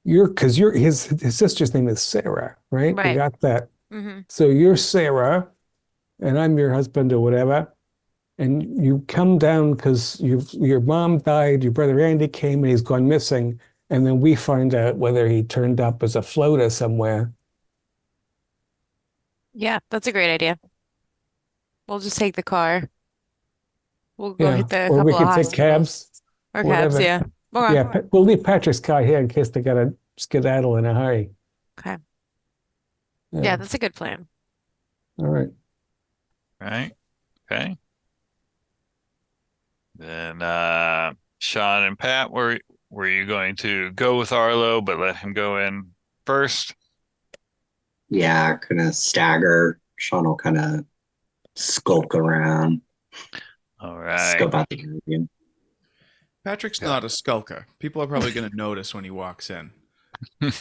because his sister's name is Sarah, right? Right. You got that. Mm-hmm. So you're Sarah, and I'm your husband or whatever. And you come down because your mom died, your brother Andy came and he's gone missing. And then we find out whether he turned up as a floater somewhere. Yeah, that's a great idea. We'll just take the car. We'll go Yeah. hit the Or we couple of could take hospitals. cabs. Or whatever. cabs, yeah. Okay. Yeah, we'll leave Patrick's car here in case they got to skedaddle in a hurry. Okay. Yeah. Yeah, that's a good plan. All right. Right. Okay. Then Sean and Pat, were you going to go with Arlo, but let him go in first? Yeah, kind of stagger. Sean will kind of skulk around, All right. scope out the area. Patrick's not a skulker. People are probably going to notice when he walks in. All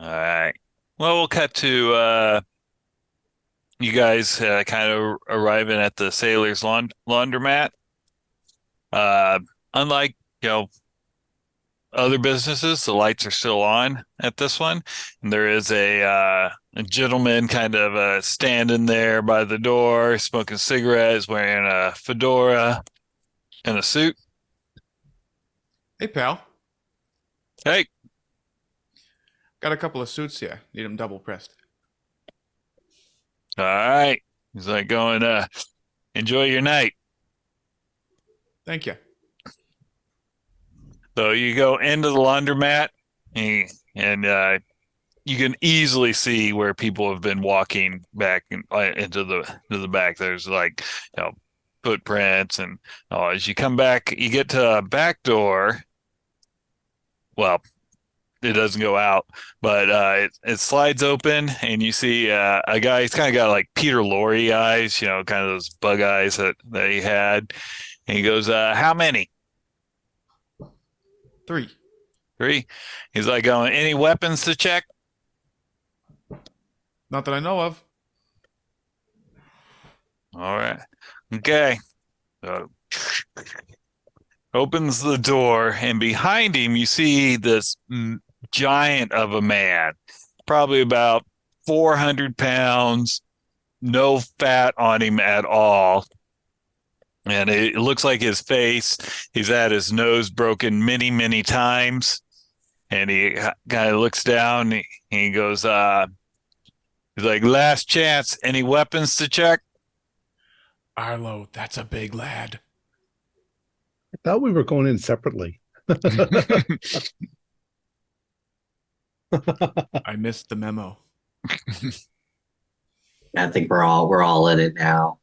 right. Well, we'll cut to you guys kind of arriving at the sailor's laundromat. Uh, Unlike, other businesses, the lights are still on at this one. And there is a gentleman kind of standing there by the door, smoking cigarettes, wearing a fedora and a suit. Hey, pal. Hey, Got a couple of suits here. Need them double pressed. all right. He's like going, enjoy your night. Thank you. So you go into the laundromat and you can easily see where people have been walking back into the back. There's like, footprints and as you come back, you get to a back door. Well, it doesn't go out, but it slides open and you see a guy. He's kind of got like Peter Lorre eyes, kind of those bug eyes that he had. And he goes, "How many?" 3. 3. He's like going, "Any weapons to check?" Not that I know of. All right. Okay. So opens the door, and behind him, you see this giant of a man, probably about 400 pounds, no fat on him at all. And it looks like his face, he's had his nose broken many, many times. And he kind of looks down and he goes, he's like, "Last chance, any weapons to check?" Arlo, that's a big lad. I thought we were going in separately. I missed the memo. I think we're all in it now.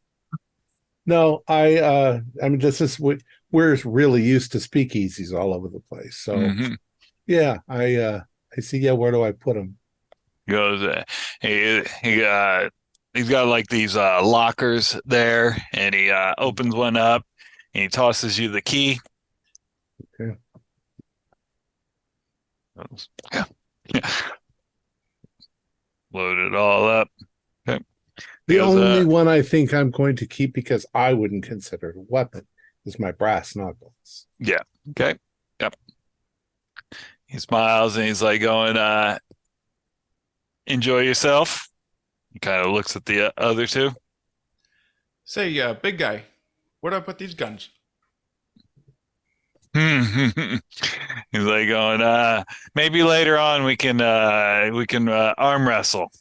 No, I mean, we're really used to speakeasies all over the place. So Mhm. yeah, I see. Yeah, where do I put them? Goes, he's got like these lockers there, and he opens one up and he tosses you the key. Okay. Yeah. Load it all up. Okay. The Goes, only one I think I'm going to keep because I wouldn't consider it a weapon is my brass knuckles. yeah. Okay. Yep. He smiles and he's like going, "Enjoy yourself." He kind of looks at the other two. Say, big guy, where do I put these guns? He's like going, maybe later on we can arm wrestle.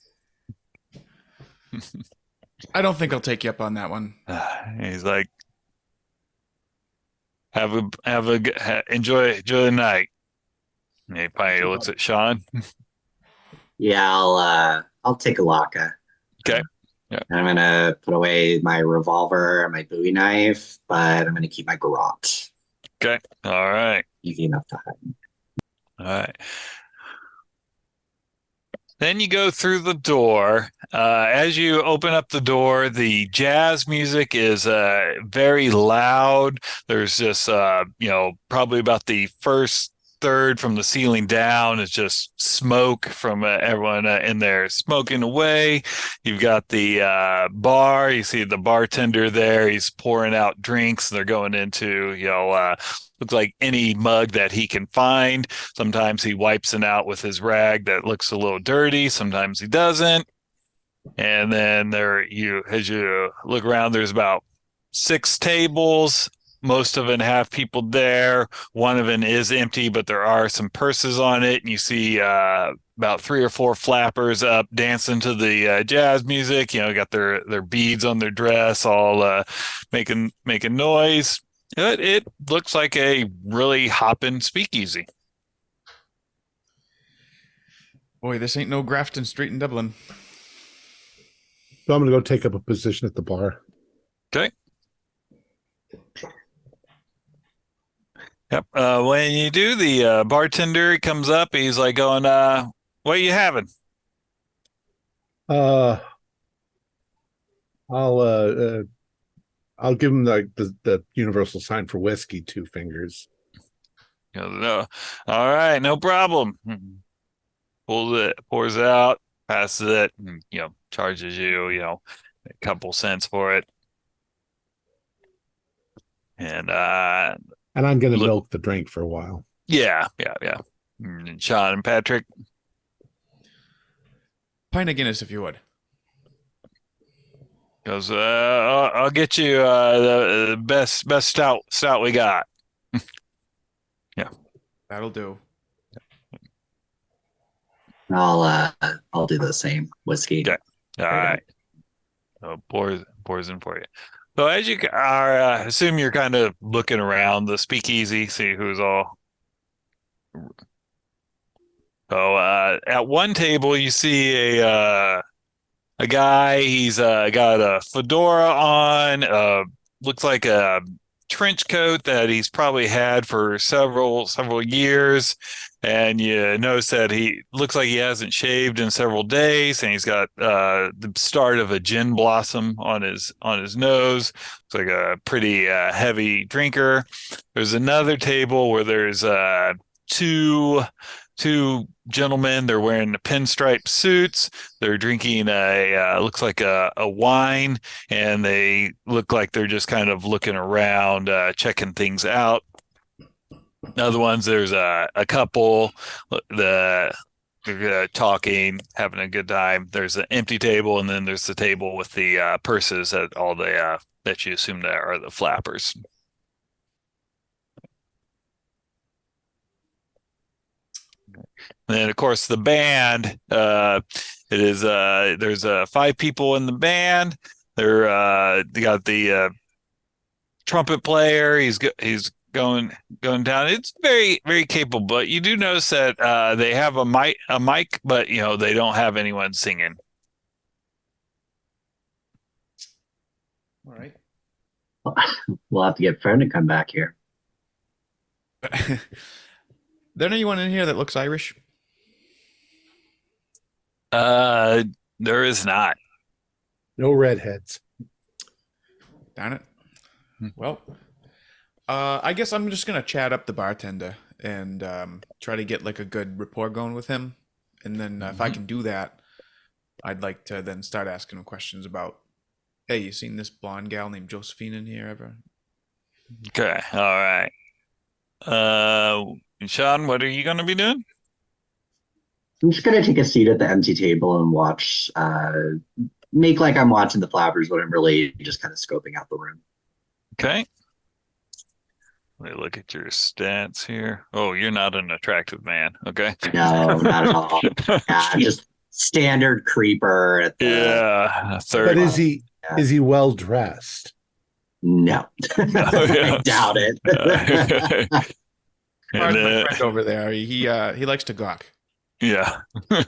I don't think I'll take you up on that one. He's like, enjoy the night. And he finally looks at Sean. Yeah, I'll take a laka. Okay. Yeah. I'm gonna put away my revolver and my Bowie knife, but I'm gonna keep my garrote. Okay. All right. Easy enough to hide. All right. Then you go through the door. As you open up the door, the jazz music is very loud. There's just, probably about the first third from the ceiling down is just smoke from everyone in there smoking away. You've got the bar. You see the bartender there. He's pouring out drinks. They're going into, looks like any mug that he can find. Sometimes he wipes it out with his rag that looks a little dirty. Sometimes he doesn't. And then as you look around, there's about 6 tables. Most of them have people there. One of them is empty, but there are some purses on it. And you see about 3 or 4 flappers up dancing to the jazz music. Got their beads on their dress, all making noise. It looks like a really hopping speakeasy. Boy, this ain't no Grafton Street in Dublin. So I'm going to go take up a position at the bar. Okay. Yep. When you do, the bartender comes up. He's like going, what are you having? Uh, I'll give him the universal sign for whiskey, 2 fingers. He goes, no. All right, no problem. Pulls it, pours it out, passes it, and, charges you, a couple cents for it. And And I'm going to milk the drink for a while. yeah. And Sean and Patrick. Pint of Guinness, if you would. Goes, I'll get you the best stout we got. Yeah, That'll do. I'll do the same whiskey. Okay. All right. So pours in for you. So as you are, assume you're kind of looking around the speakeasy, see who's all. So at one table you see a guy. He's got a fedora on. Looks like a trench coat that he's probably had for several years, and you notice that he looks like he hasn't shaved in several days, and he's got the start of a gin blossom on his nose. Looks like a pretty heavy drinker. There's another table where there's two gentlemen. They're wearing the pinstripe suits. They're drinking looks like a wine, and they look like they're just kind of looking around, checking things out. Other ones, there's a couple, they're talking, having a good time. There's an empty table, and then there's the table with the purses that all the that you assume that are the flappers. And then, of course, the band. It is there's 5 people in the band. They got the trumpet player. He's going down. It's very, very capable. But you do notice that they have a mic, but they don't have anyone singing. All right. We'll have to get Fern to come back here. There anyone in here that looks Irish? There is not. No redheads. Darn it. Well, I guess I'm just gonna chat up the bartender and try to get like a good rapport going with him, and then if I can do that, I'd like to then start asking him questions about, hey, you seen this blonde gal named Josephine in here ever? Okay. All right. Sean, what are you going to be doing? I'm just gonna take a seat at the empty table and watch, make like I'm watching the flappers, but I'm really just kind of scoping out the room. Okay. Let me look at your stats here. Oh, you're not an attractive man. Okay. No, not at all. Yeah, just standard creeper at the. Yeah, third. But is he well dressed? No, I doubt it. My friend over there, he likes to gawk. Yeah. And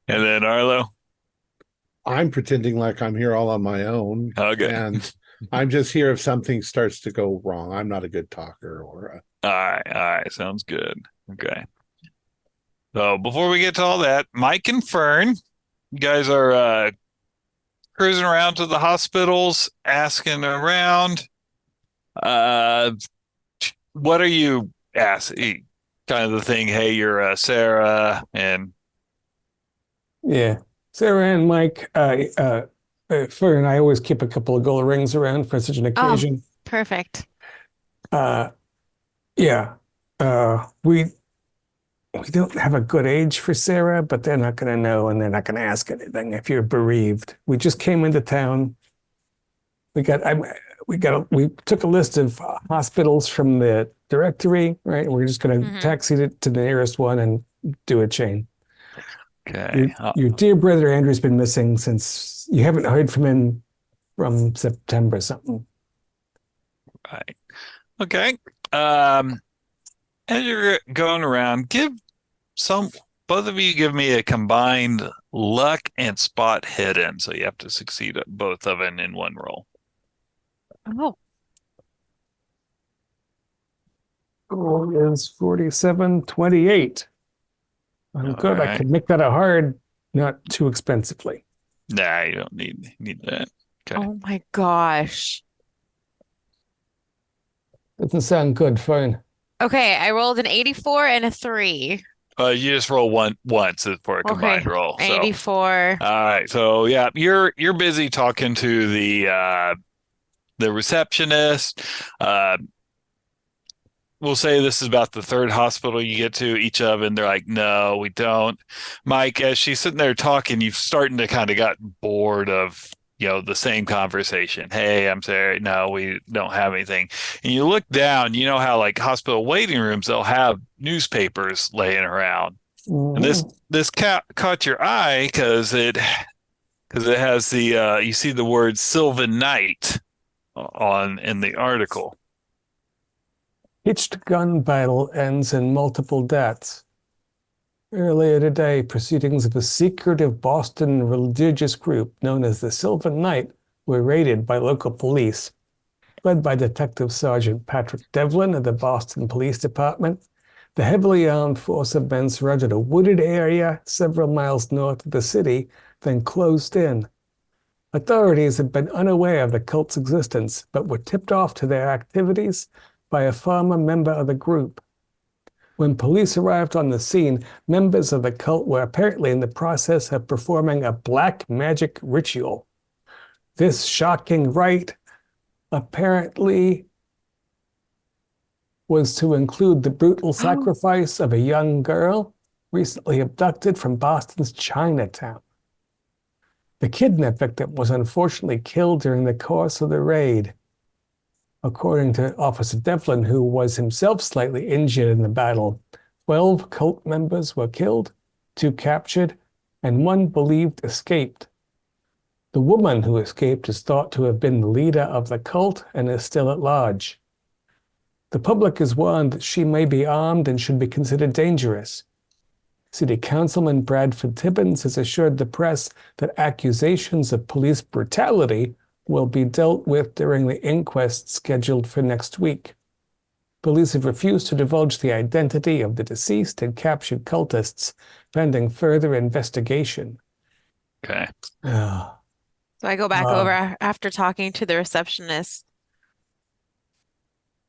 then Arlo. I'm pretending like I'm here all on my own. Okay. And I'm just here if something starts to go wrong. I'm not a good talker or All right. Sounds good. Okay. So before we get to all that, Mike and Fern, you guys are cruising around to the hospitals, asking around. What are you asking? Kind of the thing, hey, you're Sarah, and Yeah. Sarah and Mike, Fern and I always keep a couple of gold rings around for such an occasion. Perfect. Yeah. We don't have a good age for Sarah, but they're not going to know, and they're not going to ask anything if you're bereaved. We just came into town. We took a list of hospitals from the directory, right? We're just going to taxi it to the nearest one and do a chain. okay. Your dear brother Andrew's been missing since you haven't heard from him from September something. Right. Okay. As you're going around, give both of you give me a combined luck and spot hidden, so you have to succeed at both of them in one roll. Oh, Roll is 4728. I'm All good. I right. can make that a hard, not too expensively. Nah, you don't need that. Okay. oh my gosh. Doesn't sound good, fine. Okay, I rolled an 84 and a 3. You just roll once for a combined Okay, roll. So 84. all right. So yeah, you're busy talking to the receptionist. We'll say this is about the third hospital you get to each of, and they're like, no, we don't. Mike, as she's sitting there talking, you've starting to kind of got bored of, the same conversation. Hey, I'm sorry. No, we don't have anything. And you look down, you know how like hospital waiting rooms, they'll have newspapers laying around. And this caught your eye because it has the you see the word Sylvan Knight in the article. Hitched gun battle ends in multiple deaths. Earlier today, proceedings of a secretive Boston religious group known as the Sylvan Knight were raided by local police. Led by Detective Sergeant Patrick Devlin of the Boston Police Department, the heavily armed force of men surrounded a wooded area several miles north of the city, then closed in. Authorities had been unaware of the cult's existence, but were tipped off to their activities by a former member of the group. When police arrived on the scene, members of the cult were apparently in the process of performing a black magic ritual. This shocking rite apparently was to include the brutal sacrifice of a young girl recently abducted from Boston's Chinatown. The kidnap victim was unfortunately killed during the course of the raid. According to Officer Devlin, who was himself slightly injured in the battle, 12 cult members were killed, 2 captured, and 1 believed escaped. The woman who escaped is thought to have been the leader of the cult and is still at large. The public is warned that she may be armed and should be considered dangerous. City Councilman Bradford Tibbins has assured the press that accusations of police brutality will be dealt with during the inquest scheduled for next week. Police have refused to divulge the identity of the deceased and captured cultists, pending further investigation. Okay. So I go back over after talking to the receptionist.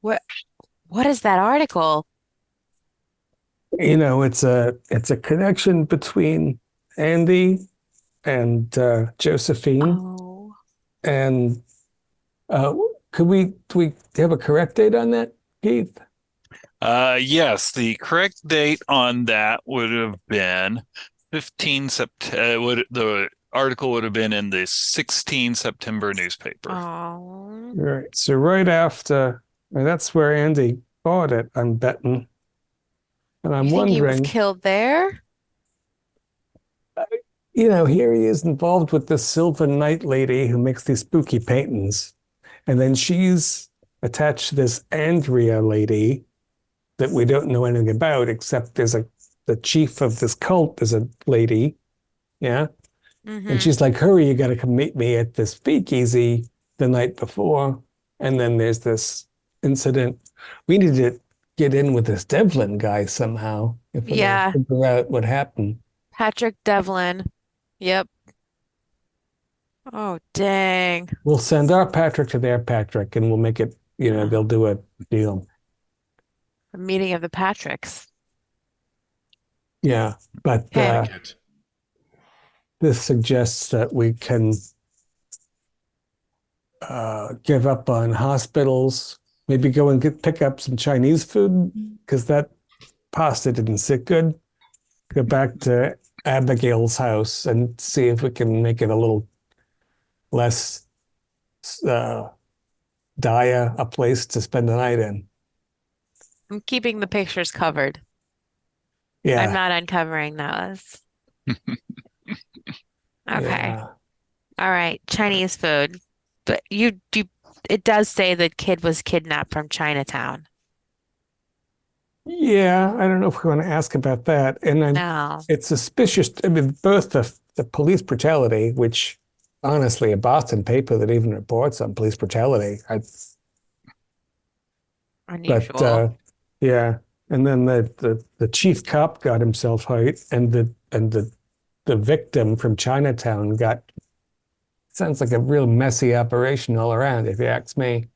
What is that article? It's a connection between Andy and Josephine. Oh. And do we have a correct date on that, Keith? Yes, the correct date on that would have been 15 September. The article would have been in the 16 September newspaper. Oh. Right. So right after, and that's where Andy bought it, I'm betting. And I'm You think he was wondering, killed there? here he is involved with this Sylvan Knight lady who makes these spooky paintings. And then she's attached to this Andrea lady that we don't know anything about, except the chief of this cult is a lady. Yeah. Mm-hmm. And she's like, hurry, you got to come meet me at this speakeasy the night before. And then there's this incident. We need to get in with this Devlin guy somehow if we're Yeah. going to figure out what happened. Patrick Devlin. Yep. Oh, dang. We'll send our Patrick to their Patrick and we'll make it, they'll do a deal. A meeting of the Patricks. Yeah. But Okay. this suggests that we can give up on hospitals, maybe go and pick up some Chinese food because that pasta didn't sit good. Go back to Abigail's house and see if we can make it a little less dire a place to spend the night in. I'm keeping the pictures covered. Yeah. I'm not uncovering those. Okay. Yeah. All right. Chinese food. But it does say the kid was kidnapped from Chinatown. Yeah, I don't know if we want to ask about that. And then No. it's suspicious. I mean, both the police brutality, which honestly, a Boston paper that even reports on police brutality, but Unusual. yeah. And then the chief cop got himself hurt, and the victim from Chinatown got sounds like a real messy operation all around, if you ask me.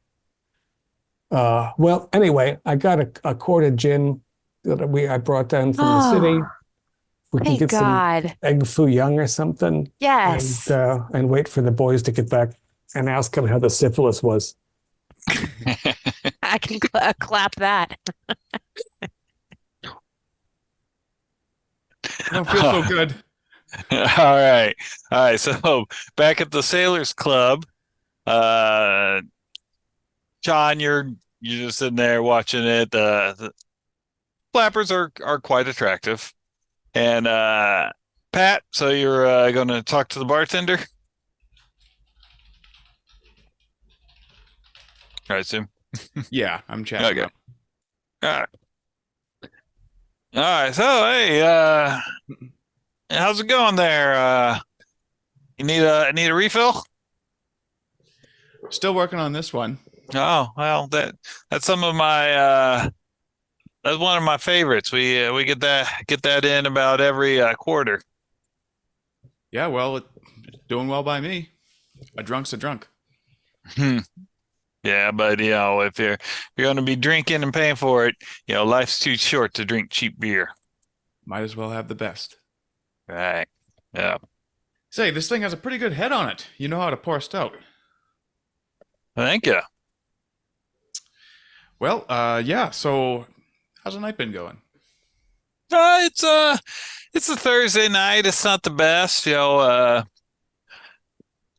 Well, anyway, I got a quart of gin that I brought down from the city. Oh, We can thank get some God. egg foo young or something, Yes. and wait for the boys to get back and ask them how the syphilis was. I can clap that. I don't feel so good. All right. All right. So back at the Sailors Club, uh, John, you're just sitting there watching it. The flappers are quite attractive. And Pat, so you're going to talk to the bartender? I assume. Yeah, I'm chatting Okay. up. All right. All right. So, hey, how's it going there? You need a refill? Still working on this one. Oh, well, that's some of my that's one of my favorites. We get that in about every quarter. Yeah, well, it's doing well by me. A drunk's a drunk. Hmm. Yeah, but if you're going to be drinking and paying for it, life's too short to drink cheap beer. Might as well have the best. Right. Yeah. Say, this thing has a pretty good head on it. You know how to pour stout. Thank you. Well, yeah, so how's the night been going? It's it's a Thursday night. It's not the best,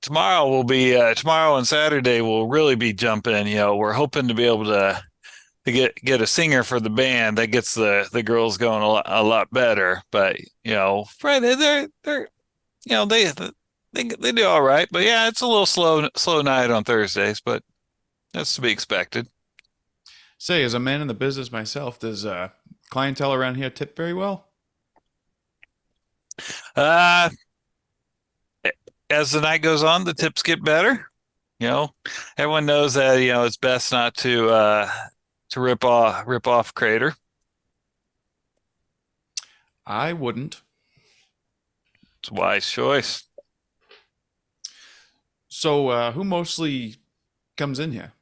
tomorrow and Saturday will really be jumping. We're hoping to be able to get a singer for the band that gets the girls going a lot better. But Friday they're they do all right. But yeah, it's a little slow night on Thursdays, but that's to be expected. Say, as a man in the business myself, does clientele around here tip very well? Uh, as the night goes on, the tips get better. You know, Everyone knows that it's best not to rip off Crater. I wouldn't. It's a wise choice. So, who mostly comes in here?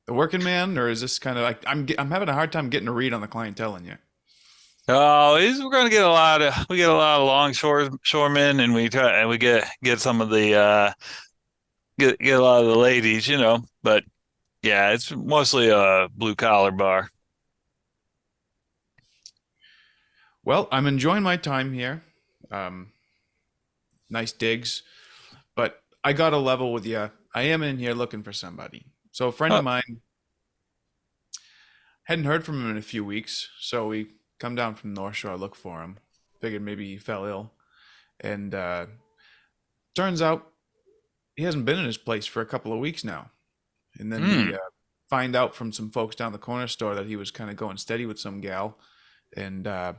The working man, or is this kind of like I'm having a hard time getting a read on the clientele in here. Oh, we're going to get a lot of longshoremen, and we get some of the get a lot of the ladies, But yeah, it's mostly a blue collar bar. Well, I'm enjoying my time here. Um, nice digs, but I got to level with you. I am in here looking for somebody. So a friend of Oh, mine hadn't heard from him in a few weeks, so we come down from North Shore, look for him. Figured maybe he fell ill, and turns out he hasn't been in his place for a couple of weeks now. And then hmm. we find out from some folks down the corner store that he was kind of going steady with some gal, and I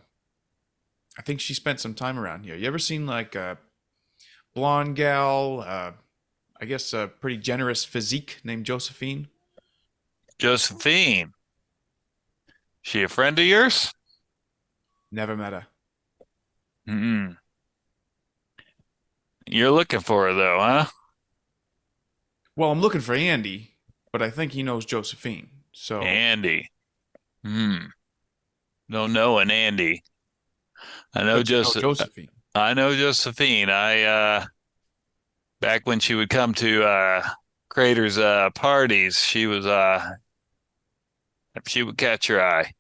think she spent some time around here. You ever seen like a blonde gal? I guess a pretty generous physique named Josephine. Josephine, she a friend of yours? Never met her. Hmm. You're looking for her though, huh? Well, I'm looking for Andy, but I think he knows Josephine. So Andy. Hmm. Don't know an Andy. I know but you know just Josephine. I know Josephine. I back when she would come to Crater's parties, she would catch your eye.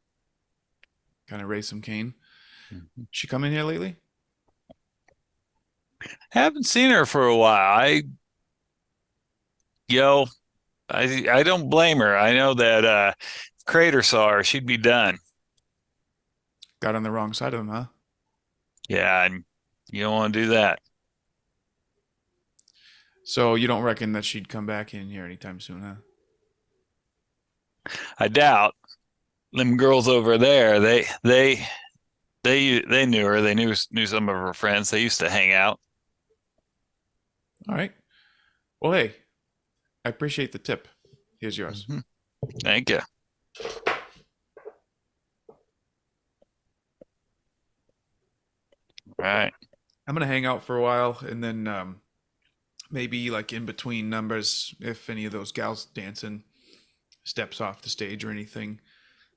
Kind of raise some cane. Mhm. She come in here lately? Haven't seen her for a while. Yo, I don't blame her. I know that if Crater saw her, she'd be done. Got on the wrong side of him, huh? Yeah, and you don't want to do that. So you don't reckon that she'd come back in here anytime soon, huh? I doubt. them girls over there, they knew her. They knew some of her friends. They used to hang out. All right. Well, hey, I appreciate the tip. Here's yours. Mhm. Thank you. All right. I'm gonna hang out for a while, and then maybe like in between numbers, if any of those gals dancing steps off the stage or anything,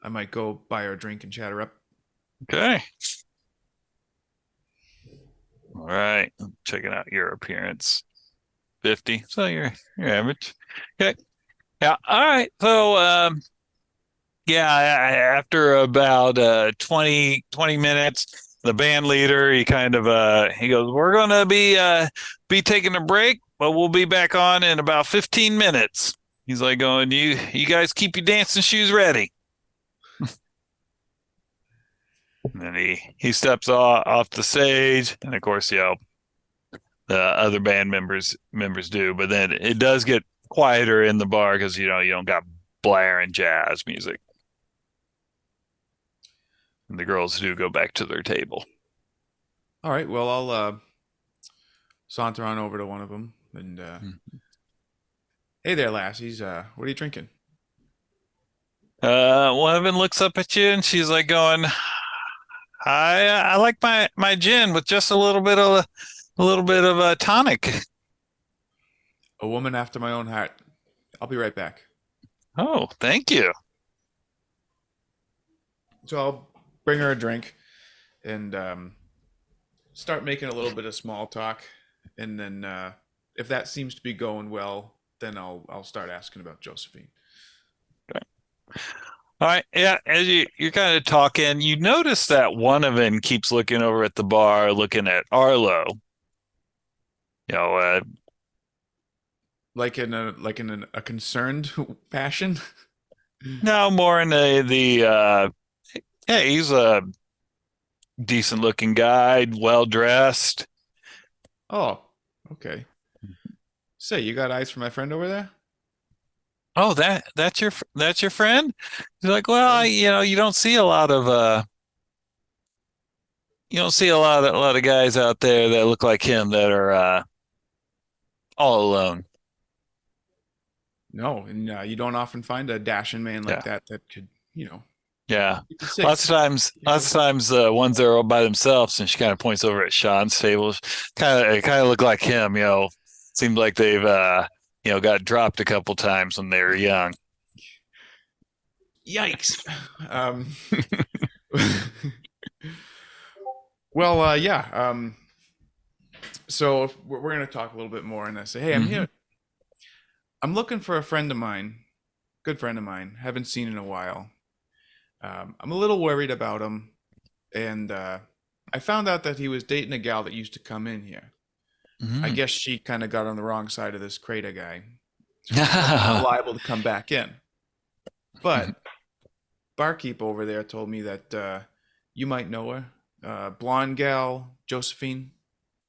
I might go buy her a drink and chat her up. Okay. All right. I'm checking out your appearance. 50. So you're average. Okay. Yeah. All right. So yeah, after about 20 minutes, the band leader, he kind of he goes, "We're gonna be taking a break, but we'll be back on in about 15 minutes." He's like going, you guys keep your dancing shoes ready. And then he steps off the stage, and of course, the other band members do, but then it does get quieter in the bar because you don't got blaring jazz music. And the girls do go back to their table. All right. Well, I'll saunter on over to one of them and hey there, lassies. What are you drinking? One of them looks up at you and she's like going, I like my gin with just a little bit of a tonic. A woman after my own heart. I'll be right back. Oh, thank you. So I'll bring her a drink and start making a little bit of small talk, and then if that seems to be going well, then I'll start asking about Josephine. All right. Yeah. As you're kind of talking, you notice that one of them keeps looking over at the bar, looking at Arlo. You know, Like in a concerned fashion. no, more in the hey, he's a decent looking guy, well dressed. Oh, okay. Say, you got eyes for my friend over there? Oh, that's your friend? He's like, well, you don't see a lot of a lot of guys out there that look like him that are all alone. No, and you don't often find a dashing man like Yeah. that could, Yeah. keep you safe. Lots of times the ones that are all by themselves, and she kind of points over at Sean's table. Kind of look like him, Seems like they've got dropped a couple times when they were young. Yikes. Well, yeah. So we're going to talk a little bit more, and I say, hey, I'm here. I'm looking for a friend of mine, good friend of mine. Haven't seen in a while. I'm a little worried about him, and I found out that he was dating a gal that used to come in here. I guess she kind of got on the wrong side of this Crater guy. So she's liable to come back in. But barkeep over there told me that you might know her. Blonde gal, Josephine.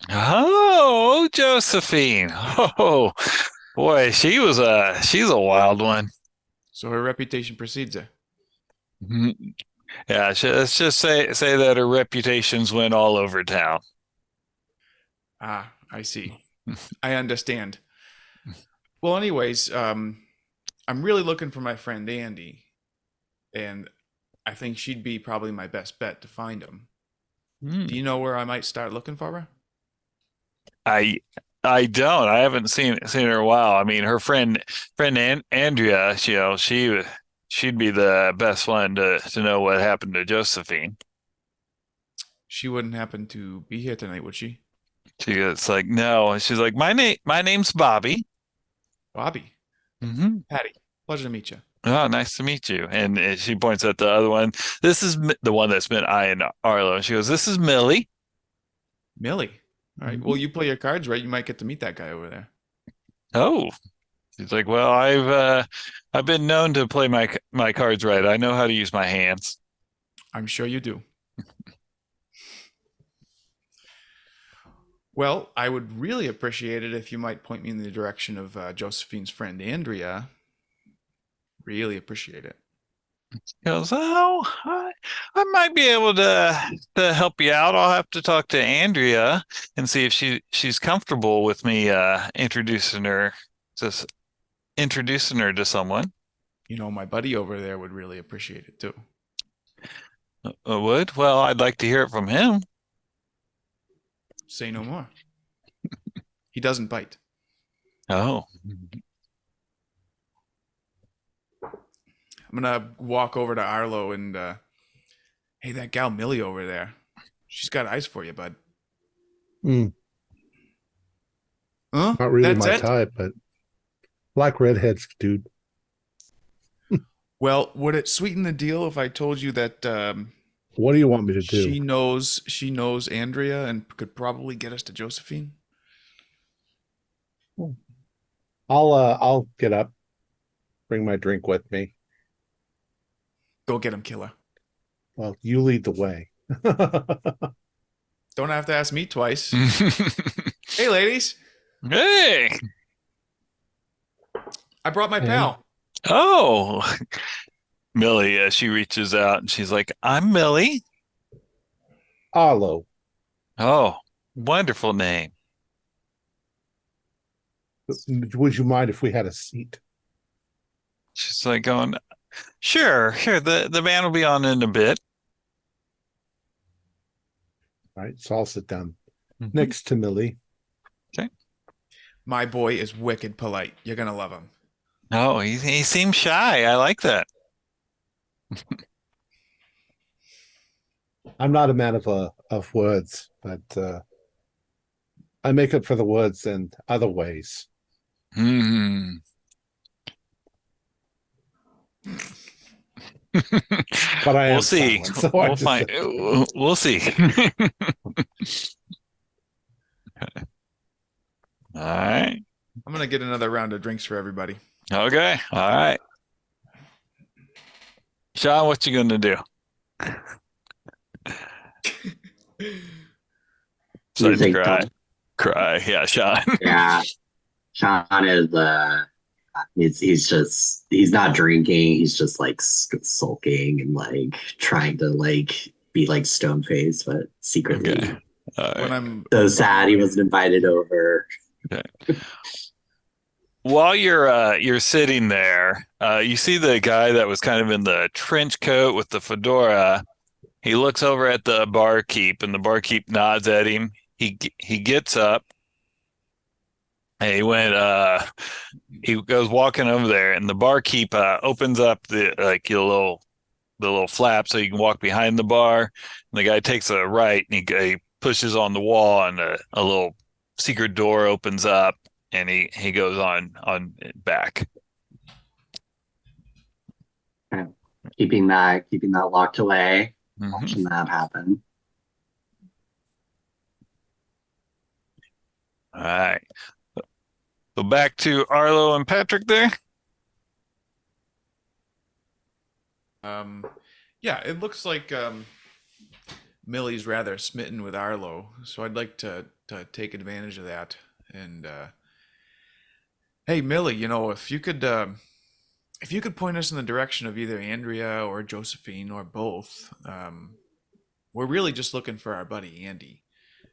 Oh, Josephine. Oh, boy, she's a wild one. So her reputation precedes her. Yeah, let's just say that her reputations went all over town. Ah, I see. I understand. Well, anyways, I'm really looking for my friend Andy, and I think she'd be probably my best bet to find him. Do you know where I might start looking for her? I don't. I haven't seen her in a while. I mean, her friend Andrea, she'd be the best one to know what happened to Josephine. She wouldn't happen to be here tonight, would she? It's like, no. She's like, my name's Bobby. Bobby. Mm-hmm. Patty. Pleasure to meet you. Oh, nice to meet you. And she points at the other one. This is the one that's been eyeing Arlo. And she goes, this is Millie. Millie. All right. Well, you play your cards right. You might get to meet that guy over there. Oh, she's like, well, I've been known to play my cards right. I know how to use my hands. I'm sure you do. Well, I would really appreciate it if you might point me in the direction of Josephine's friend Andrea. Really appreciate it. Goes, oh, I might be able to help you out. I'll have to talk to Andrea and see if she's comfortable with me to introducing her to someone. You know, my buddy over there would really appreciate it too. Would? Well, I'd like to hear it from him. Say no more. He doesn't bite. Oh, I'm gonna walk over to Arlo and hey, that gal Millie over there. She's got eyes for you, bud. Mm, Huh? not really That's my it? type, but black redheads, dude. Well, would it sweeten the deal if I told you that What do you want me to do? she knows Andrea and could probably get us to Josephine? I'll get up, bring my drink with me. Go get him, killer. Well, you lead the way. Don't have to ask me twice. Hey, ladies. hey. I brought my Hey. pal. Oh, Millie, she reaches out and she's like, I'm Millie. Arlo, Oh, wonderful name. would you mind if we had a seat? She's like going, sure. The band will be on in a bit. All right, so I'll sit down Mhm. next to Millie. My boy is wicked polite. You're gonna love him. Oh, he seems shy. I like that. I'm not a man of words, but I make up for the words in other ways. Hmm. But I am We'll see. silent, so I We'll just- find. We'll see. All right. I'm gonna get another round of drinks for everybody. Okay. All right. Sean, what you gonna do? You Starts to think cry. Thom? Cry. Yeah, Sean. Yeah, Sean is he's not drinking. He's just like sulking and like trying to like be like stone faced, but secretly Okay. All When right. I'm so sad he wasn't invited over. While you're sitting there, you see the guy that was kind of in the trench coat with the fedora. He looks over at the barkeep, and the barkeep nods at him. He gets up. And he goes walking over there, and the barkeep opens up the little flap so you can walk behind the bar. And the guy takes a right, and he pushes on the wall, and a little secret door opens up, and he goes on back. Keeping that locked away, Mhm. watching that happen. All right. So back to Arlo and Patrick there. Yeah, it looks like Millie's rather smitten with Arlo, so I'd like to take advantage of that. And hey, Millie, you know, if you could point us in the direction of either Andrea or Josephine or both, we're really just looking for our buddy Andy.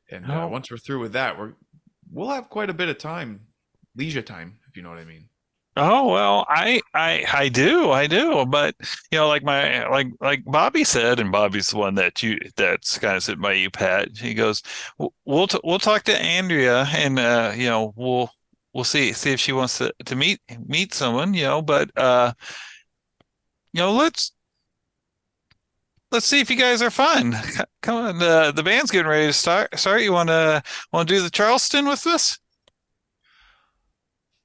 And Oh. once we're through with that, we'll have quite a bit of time, leisure time, if you know what I mean. Oh well, I do, but you know, like Bobby said, and Bobby's the one that's kind of sitting by you, Pat. He goes, we'll talk to Andrea, and you know, we'll see if she wants to meet someone, you know, but you know, let's see if you guys are fun. Come on, the band's getting ready to start. You want to do the Charleston with us?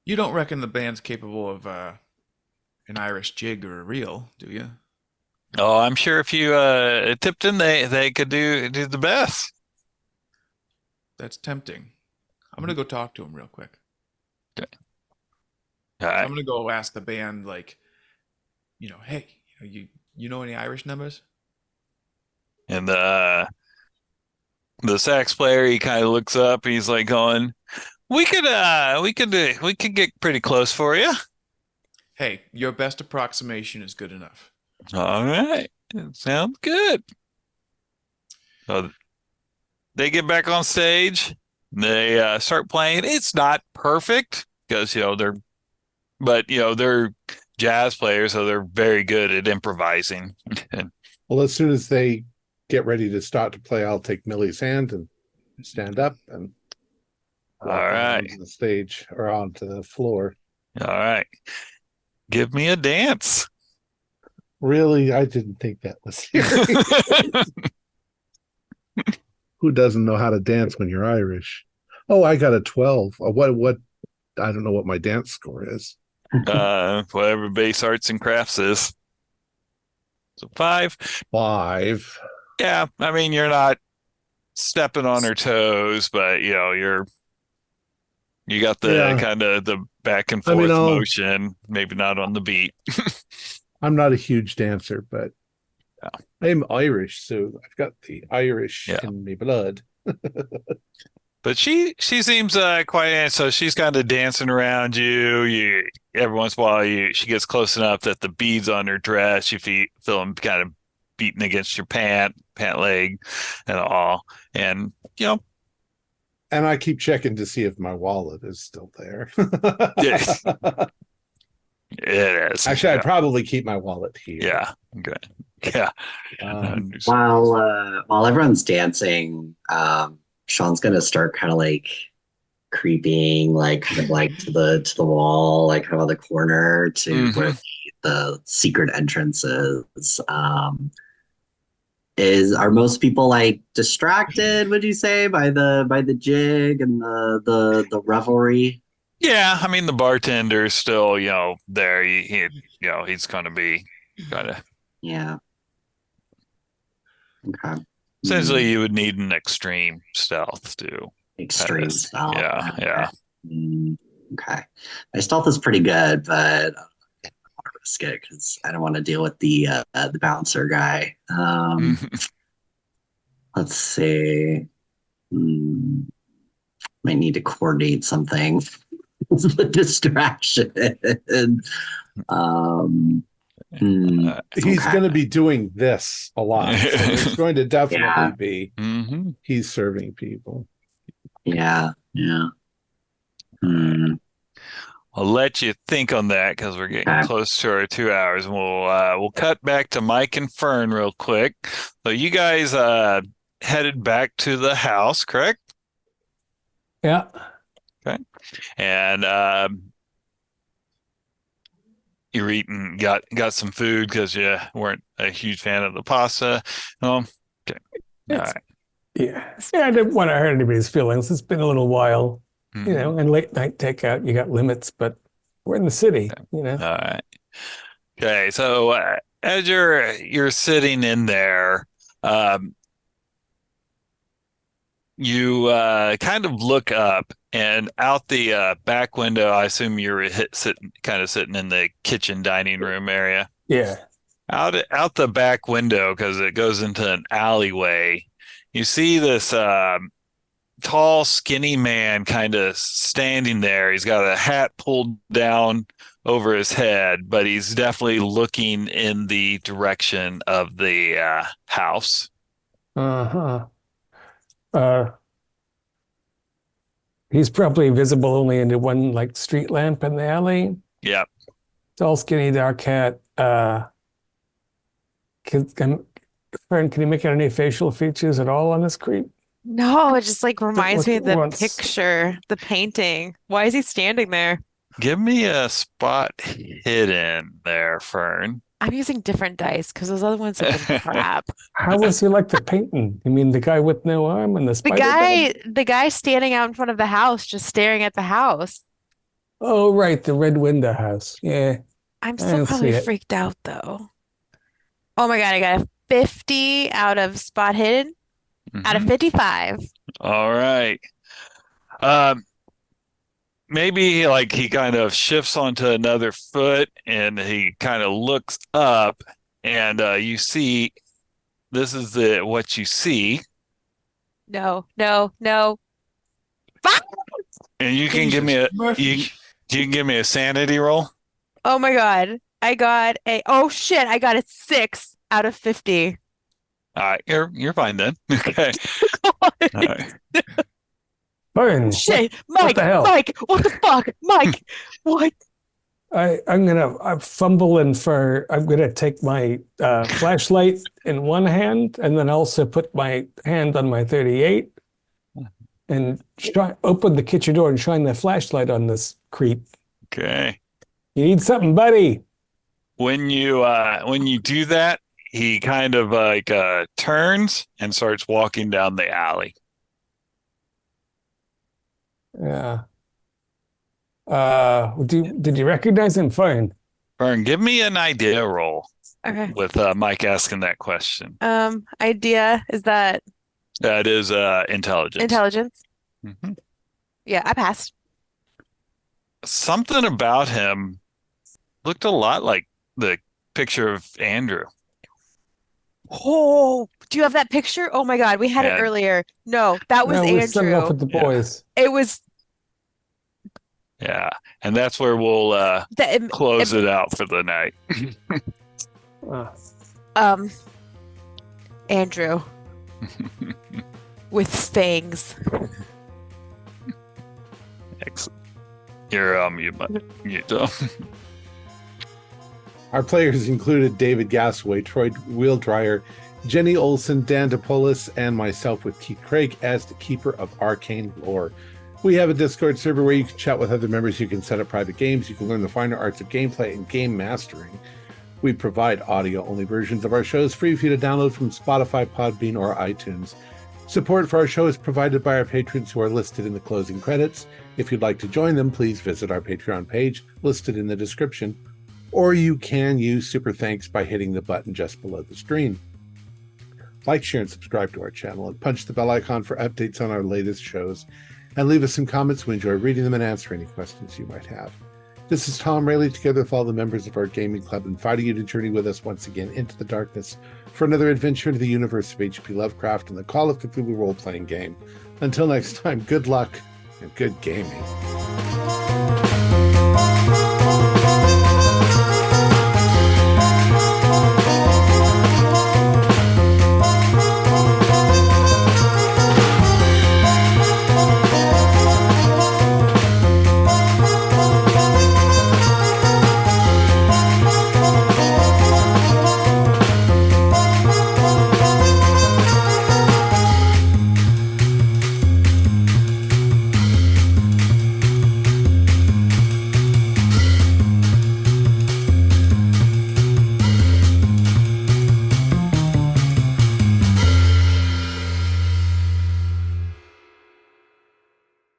You don't reckon the band's capable of an Irish jig or a reel, do you? Oh, I'm sure if you tipped in, they could do the best. That's tempting. I'm gonna go talk to him real quick. All So right. I'm gonna go ask the band, like, you know, hey, you know any Irish numbers? And the sax player, he kind of looks up. He's like going, we could get pretty close for you. Hey, your best approximation is good enough. All right. Sounds good. So they get back on stage. They start playing. It's not perfect because, they're jazz players, so they're very good at improvising. Well, as soon as they get ready to start to play, I'll take Millie's hand and stand up and All walk right. onto the stage or onto the floor. All right. Give me a dance. Really, I didn't think that was serious. Who doesn't know how to dance when you're Irish? Oh, I got a 12. What? I don't know what my dance score is. Whatever base arts and crafts is. So 5. 5. Yeah, I mean, you're not stepping on her toes, but you got the kind of the back and forth motion, maybe not on the beat. I'm not a huge dancer, but I'm Irish, so I've got the Irish in my blood. But she seems quite, so she's kind of dancing around you. Every once in a while, she gets close enough that the beads on her dress, you feel them kind of beating against your pant leg, and all, and And I keep checking to see if my wallet is still there. It is. Actually, I probably keep my wallet here. Yeah. Good. Yeah. While everyone's dancing, Sean's gonna start kind of like creeping, like kind of like to the wall, like kind of on the corner to where the secret entrance is. Are most people like distracted, would you say, by the jig and the revelry? Yeah, I mean the bartender's still, there. He's gonna be kind of. Yeah. Okay. Essentially, you would need an extreme stealth too. Extreme stealth. Yeah. Okay. My stealth is pretty good, but I don't want to risk it because I don't want to deal with the bouncer guy. Let's see. Might need to coordinate something. The distraction. He's going to be doing this a lot. So it's going to definitely be he's serving people. Yeah. I'll let you think on that because we're getting close to our 2 hours, and we'll cut back to Mike and Fern real quick. So you guys headed back to the house, correct? Yeah. Okay. And you're eating, got some food because you weren't a huge fan of the pasta. Okay. All right. Yeah. I didn't want to hurt anybody's feelings. It's been a little while, and late night takeout, you got limits, but we're in the city, All right. Okay. So as you're sitting in there, you kind of look up, and out the back window, I assume you're sitting in the kitchen dining room area. Yeah. Out the back window, because it goes into an alleyway, you see this tall, skinny man kind of standing there. He's got a hat pulled down over his head, but he's definitely looking in the direction of the house. He's probably visible only into one like street lamp in the alley. Yep. Tall, skinny, dark hat. Fern, can you make out any facial features at all on this creep? No, it just like reminds me of the picture, the painting. Why is he standing there? Give me a spot hidden there, Fern. I'm using different dice because those other ones have been crap. How was he like the painting? You mean the guy with no arm and the spider? The guy standing out in front of the house, just staring at the house. Oh, right, the red window house. Yeah. I'm still probably freaked out though. Oh my God, I got a 50 out of spot hidden out of 55. All right. Maybe like he kind of shifts onto another foot and he kind of looks up, and you see, this is what you see. No. And you can give me a sanity roll. Oh my God. I got oh shit, I got a 6 out of 50. You're fine then. Okay. All right. Fern, Shit, what Mike, the hell? Mike, what the fuck? Mike, what? I'm fumbling for. I'm gonna take my flashlight in one hand, and then also put my hand on my 38, and open the kitchen door and shine the flashlight on this creep. Okay. You need something, buddy. When you do that, he kind of like turns and starts walking down the alley. Yeah. Did you recognize him? Fine. Vern, give me an idea roll Okay. with Mike asking that question. Idea is that That is intelligence. intelligence? Mhm. Yeah, I passed. Something about him looked a lot like the picture of Andrew. Oh, do you have that picture? Oh my God, we had it Yeah. earlier. No, that was No, we're setting up Andrew. with the boys. It was Yeah. And that's where we'll the close it out for the night. Andrew with fangs. Excellent. You're mute. Our players included David Gasaway, Troy Wheeldryer, Jenny Olson, Dan DePolis, and myself with Keith Craig as the Keeper of Arcane Lore. We have a Discord server where you can chat with other members, you can set up private games, you can learn the finer arts of gameplay and game mastering. We provide audio-only versions of our shows free for you to download from Spotify, Podbean, or iTunes. Support for our show is provided by our patrons who are listed in the closing credits. If you'd like to join them, please visit our Patreon page listed in the description, or you can use Super Thanks by hitting the button just below the stream. Like, share, and subscribe to our channel, and punch the bell icon for updates on our latest shows, and leave us some comments. We enjoy reading them and answering any questions you might have. This is Thom Raley, together with all the members of our gaming club, inviting you to journey with us once again into the darkness for another adventure into the universe of H.P. Lovecraft and the Call of Cthulhu role-playing game. Until next time, good luck and good gaming.